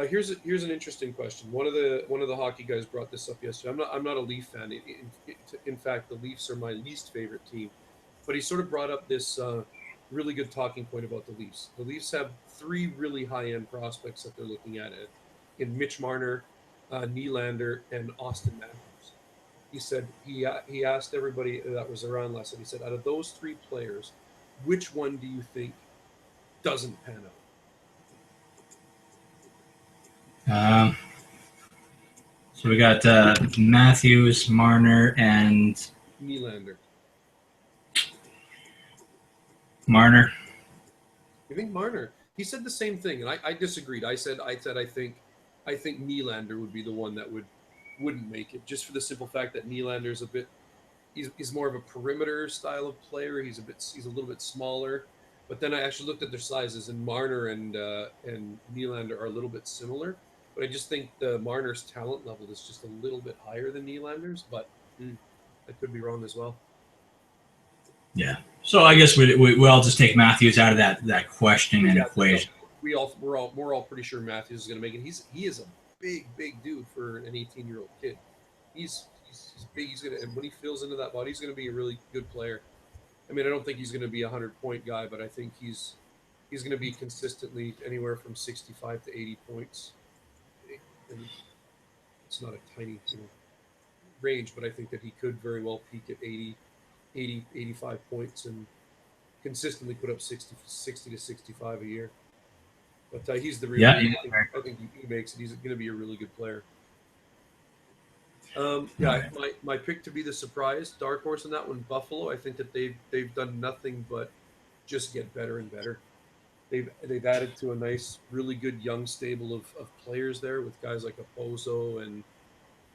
S1: Here's an interesting question. One of the hockey guys brought this up yesterday. I'm not a Leaf fan. In fact, the Leafs are my least favorite team. But he sort of brought up this really good talking point about the Leafs. The Leafs have three really high end prospects that they're looking at in Mitch Marner, Nylander, and Austin Matthews. He said he asked everybody that was around last night. He said, out of those three players, which one do you think doesn't pan out?
S2: Um, so we got Matthews, Marner, and
S1: Nylander.
S2: Marner.
S1: You think Marner? He said the same thing, and I disagreed. I said I think Nylander would be the one that wouldn't make it, just for the simple fact that Nylander's a bit he's more of a perimeter style of player. He's a little bit smaller. But then I actually looked at their sizes, and Marner and Nylander are a little bit similar. But I just think the Marner's talent level is just a little bit higher than Nylander's. But I could be wrong as well.
S2: Yeah. So I guess we all just take Matthews out of that question and
S1: Yeah, no,
S2: equation.
S1: we're all pretty sure Matthews is going to make it. He is a big dude for an 18-year-old kid. He's big. He's gonna, and when he fills into that body, he's going to be a really good player. I mean, I don't think he's going to be a 100-point guy, but I think he's going to be consistently anywhere from 65 to 80 points, and it's not a tiny range, but I think that he could very well peak at 85 points and consistently put up 60 to 65 a year. But he's the real
S2: Yeah.
S1: deal. I think he makes it. He's going to be a really good player. Yeah,
S2: Right.
S1: my pick to be the surprise dark horse in that one, Buffalo. I think that they've done nothing but just get better and better. They've added to a nice, really good young stable of players there with guys like Opozo and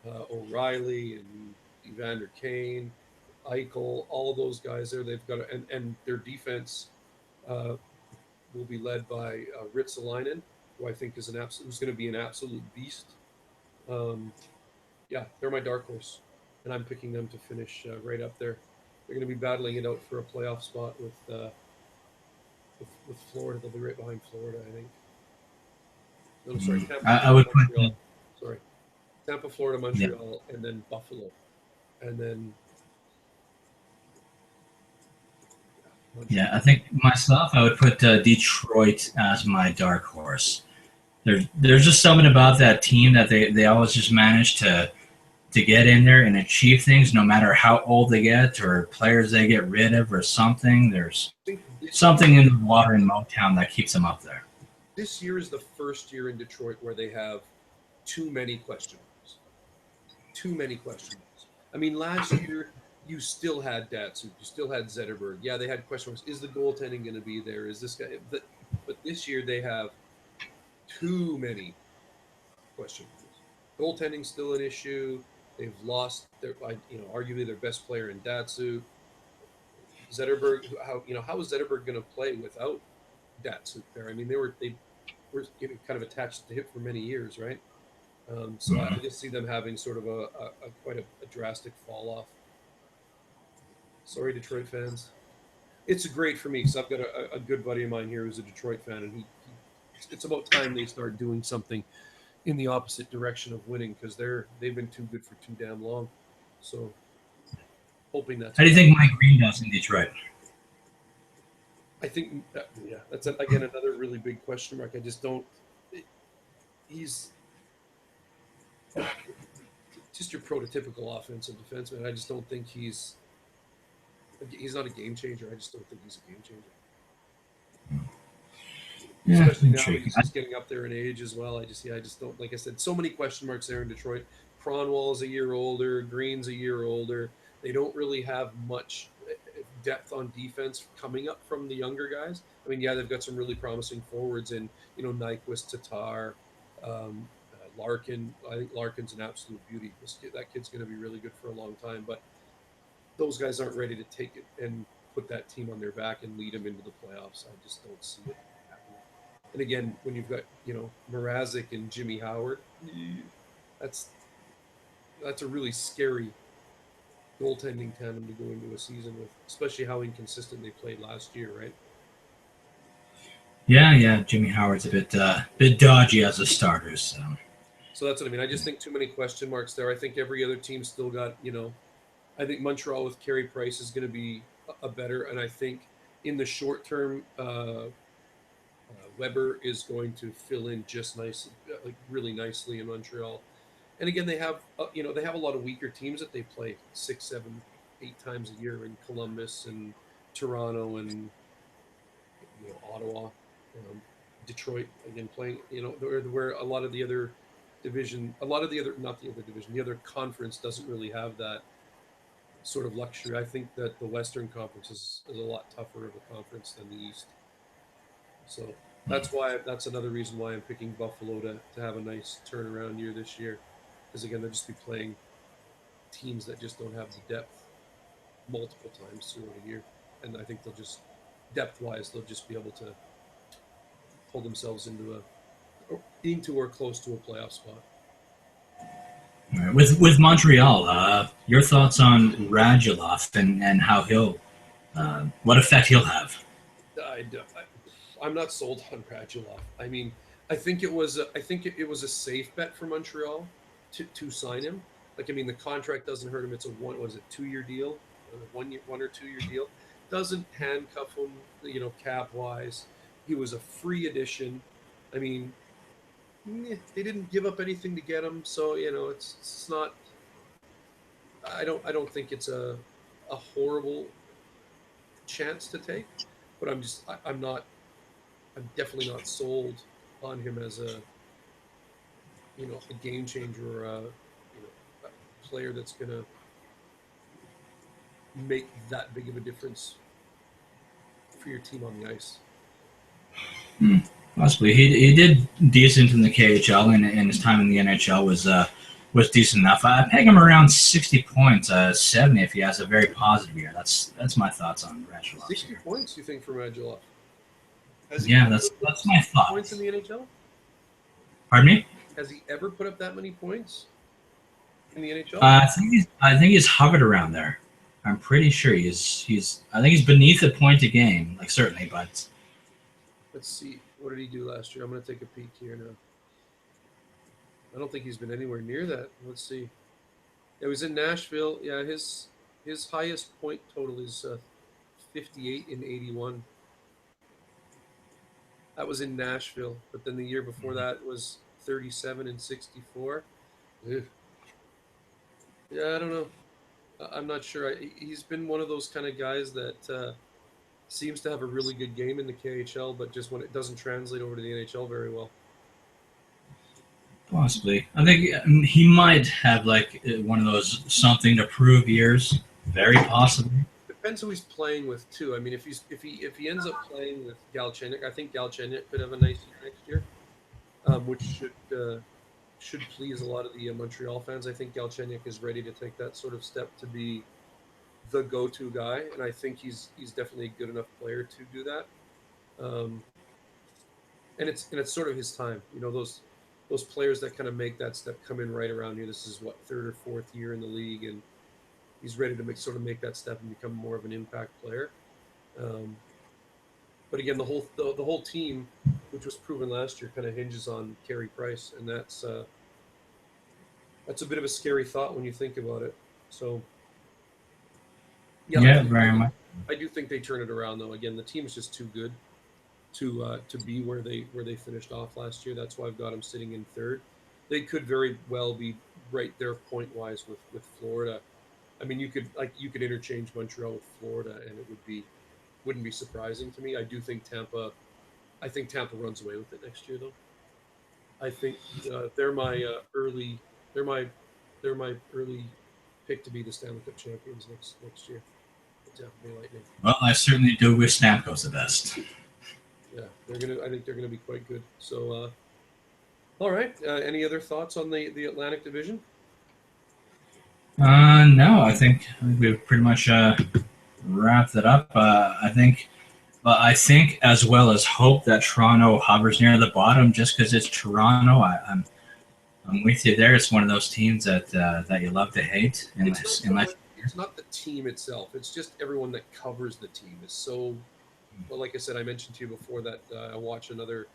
S1: O'Reilly and Evander Kane, Eichel, all those guys there. They've got and their defense uh, will be led by Ritzelainen, who I think is who's going to be an absolute beast. Um, yeah, they're my dark horse, and I'm picking them to finish right up there. They're going to be battling it out for a playoff spot with Florida. They'll be right behind Florida, I think. No, I'm sorry, Tampa,
S2: I
S1: Florida,
S2: would put.
S1: Montreal. Sorry, Tampa, Florida,
S2: Yeah.
S1: Montreal, and then Buffalo, and then
S2: Yeah, I
S1: Montreal.
S2: think myself, I would put Detroit as my dark horse. There's just something about that team that they always just manage to get in there and achieve things, no matter how old they get or players they get rid of or something. There's
S1: I think
S2: something in the water in Motown that keeps them up there.
S1: this year is the first year in Detroit where they have too many question marks. Too many question marks. I mean, last year you still had Datsuk, you still had Zetterberg. Yeah, they had question marks. Is the goaltending going to be there? Is this guy? But this year they have too many question marks. Goaltending's still an issue. They've lost arguably their best player in Datsuk. Zetterberg, how is Zetterberg going to play without Datsuk there? I mean, they were getting kind of attached to the hip for many years, right? So I
S2: Mhm.
S1: just see them having sort of a quite a drastic fall off. Sorry, Detroit fans. It's great for me because I've got a good buddy of mine here who's a Detroit fan, and it's about time they start doing something in the opposite direction of winning because they've been too good for too damn long. So hoping that's
S2: How do
S1: what
S2: you
S1: happens.
S2: think Mike Green does in Detroit?
S1: I think yeah, that's again another really big question mark. I just don't. He's just your prototypical offensive defenseman. I just don't think he's not a game changer. I just don't think he's a game changer.
S2: Yeah,
S1: Especially now that
S2: intriguing.
S1: he's just getting up there in age as well. I just don't, like I said, so many question marks there in Detroit. Cronwall's a year older, Green's a year older. They don't really have much depth on defense coming up from the younger guys. I mean, yeah, they've got some really promising forwards in Nyquist, Tatar, Larkin. I think Larkin's an absolute beauty. That kid's going to be really good for a long time. But those guys aren't ready to take it and put that team on their back and lead them into the playoffs. I just don't see it happening. And again, when you've got Mrazek and Jimmy Howard, that's that's a really scary goaltending tandem to go into a season with, especially how inconsistent they played last year, right?
S2: Yeah. Jimmy Howard's a bit dodgy as a starter. So
S1: So that's what I mean. I just think too many question marks there. I think every other team still got, I think Montreal with Carey Price is going to be a better, and I think in the short term, Weber is going to fill in just nice, like really nicely in Montreal. And again, they have a lot of weaker teams that they play 6, 7, 8 times a year in Columbus and Toronto and Ottawa, um, Detroit again playing. Where a lot of the other division, a lot of the other not the other division, the other conference doesn't really have that sort of luxury. I think that the Western Conference is a lot tougher of a conference than the East. So that's another reason why I'm picking Buffalo to have a nice turnaround year this year, because again they'll just be playing teams that just don't have the depth multiple times throughout a year, and I think they'll just depth wise they'll just be able to pull themselves into or close to a playoff spot.
S2: all right. With Montreal, your thoughts on Radulov and how he'll what effect he'll have?
S1: I'm not sold on Radulov. I mean, I think it was a safe bet for Montreal to sign him. Like, I mean, the contract doesn't hurt him. It's a 2 year deal, 1 or 2 year deal. Doesn't handcuff him, cap wise. He was a free addition. I mean, they didn't give up anything to get him, so it's not. I don't think it's a horrible chance to take, but I'm not. I'm definitely not sold on him as a game changer or a player that's gonna make that big of a difference for your team on the ice.
S2: Hmm. Possibly, he did decent in the KHL, and his time in the NHL was decent enough. I peg him around 60 points, 70 if he has a very positive year. That's my thoughts on Radulov
S1: 60
S2: here.
S1: points, you think, from Radulov? Has he
S2: Yeah,
S1: ever put
S2: that's my
S1: 60 points in
S2: thoughts.
S1: the NHL?
S2: Pardon me?
S1: Has he ever put up that many points in the NHL?
S2: I think he's hovered around there. I'm pretty sure he's I think he's beneath a point a game, like certainly, but
S1: Let's see. What did he do last year? I'm going to take a peek here now. I don't think he's been anywhere near that. Let's see. It was in Nashville. Yeah, his highest point total is 58 in 81. That was in Nashville, but then the year before that was 37 and 64. Ugh. Yeah, I don't know. I'm not sure. He's been one of those kind of guys that seems to have a really good game in the KHL, but just when it doesn't translate over to the NHL very well.
S2: possibly. I think he might have like one of those something to prove years. Very possibly.
S1: Depends who he's playing with too. I mean, if he ends up playing with Galchenyuk, I think Galchenyuk could have a nice year next year, which should please a lot of the Montreal fans. I think Galchenyuk is ready to take that sort of step to be the go-to guy, and I think he's definitely a good enough player to do that. Um, and it's sort of his time. Those players that kind of make that step come in right around here. This is what, third or fourth year in the league, and he's ready to make that step and become more of an impact player. Um, but again, the whole team, which was proven last year, kind of hinges on Carey Price, and that's a bit of a scary thought when you think about it. So yeah,
S2: Yeah, very much.
S1: I do think they turn it around though. Again, the team is just too good to be where they finished off last year. That's why I've got them sitting in third. They could very well be right there point wise with Florida. I mean, you could interchange Montreal with Florida, and wouldn't be surprising to me. I do think Tampa. I think Tampa runs away with it next year, though. I think they're my early. They're my early pick to be the Stanley Cup champions next year. The Tampa Bay Lightning.
S2: Well, I certainly do wish Stamkos the best.
S1: Yeah, I think they're gonna be quite good. So, all right. Any other thoughts on the Atlantic Division?
S2: No, I think we've pretty much wrapped it up. I think as well as hope that Toronto hovers near the bottom, just because it's Toronto. I'm with you there. It's one of those teams that you love to hate,
S1: It's not
S2: unless
S1: Toronto. it's not the team itself. It's just everyone that covers the team is so. Well, like I said, I mentioned to you before that I watch another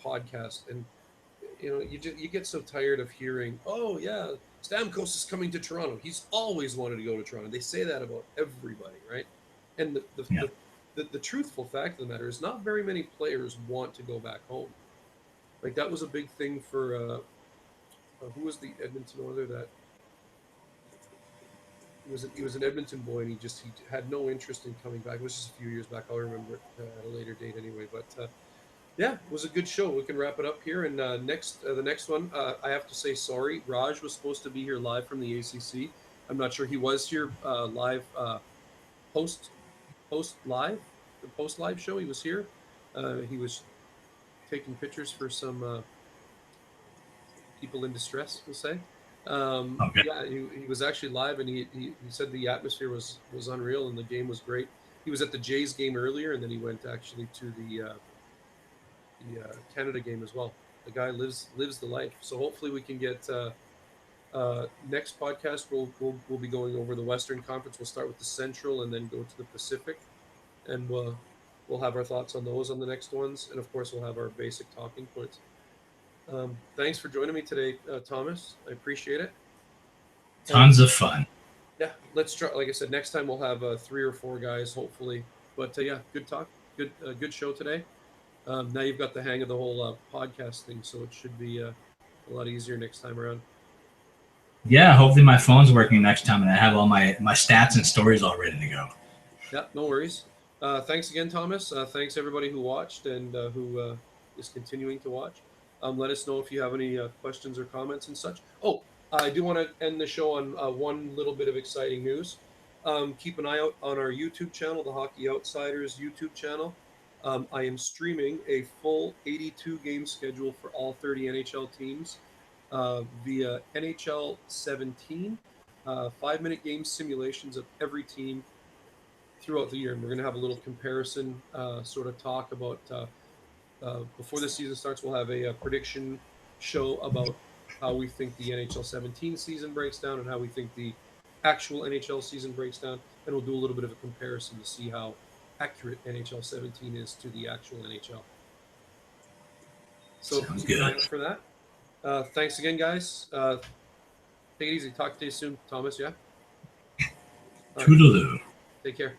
S1: podcast, and you get so tired of hearing, "Oh yeah, Stamkos is coming to Toronto. He's always wanted to go to Toronto." They say that about everybody, right? And
S2: Yeah.
S1: the truthful fact of the matter is, not very many players want to go back home. Like that was a big thing for who was the Edmonton Oiler that he was an Edmonton boy, and he had no interest in coming back. It was just a few years back. I'll remember it at a later date anyway. But yeah, it was a good show. We can wrap it up here. And the next one, I have to say sorry. Raj was supposed to be here live from the ACC. I'm not sure he was here live post post live the post live show. He was here. He was taking pictures for some people in distress, we'll say.
S2: Okay.
S1: Yeah, he was actually live, and he said the atmosphere was unreal and the game was great. He was at the Jays game earlier, and then he went actually to the Canada game as well. The guy lives the life. So hopefully we can get next podcast. We'll be going over the Western Conference. We'll start with the Central and then go to the Pacific, and we'll have our thoughts on those on the next ones, and of course we'll have our basic talking points. Thanks for joining me today, Thomas. I appreciate it. And
S2: Tons of fun.
S1: yeah, let's try. Like I said, next time we'll have 3 or 4 guys, hopefully. But yeah, good talk, good show today. Now you've got the hang of the whole podcast thing, so it should be a lot easier next time around.
S2: Yeah, hopefully my phone's working next time and I have all my stats and stories all ready to go.
S1: Yeah, no worries. Thanks again, Thomas. Thanks everybody who watched and who is continuing to watch. Let us know if you have any questions or comments and such. Oh, I do want to end the show on one little bit of exciting news. Keep an eye out on our YouTube channel, the Hockey Outsiders YouTube channel. I am streaming a full 82 game schedule for all 30 NHL teams via NHL 17, 5-minute game simulations of every team throughout the year. And we're going to have a little comparison sort of talk about before the season starts. We'll have a prediction show about how we think the NHL 17 season breaks down and how we think the actual NHL season breaks down. And we'll do a little bit of a comparison to see how accurate NHL 17 is to the actual NHL. So
S2: Sounds
S1: keep an eye
S2: good.
S1: out for that. Thanks again, guys. Take it easy. Talk to you soon, Thomas. Yeah. All right.
S2: Toodaloo.
S1: Take care.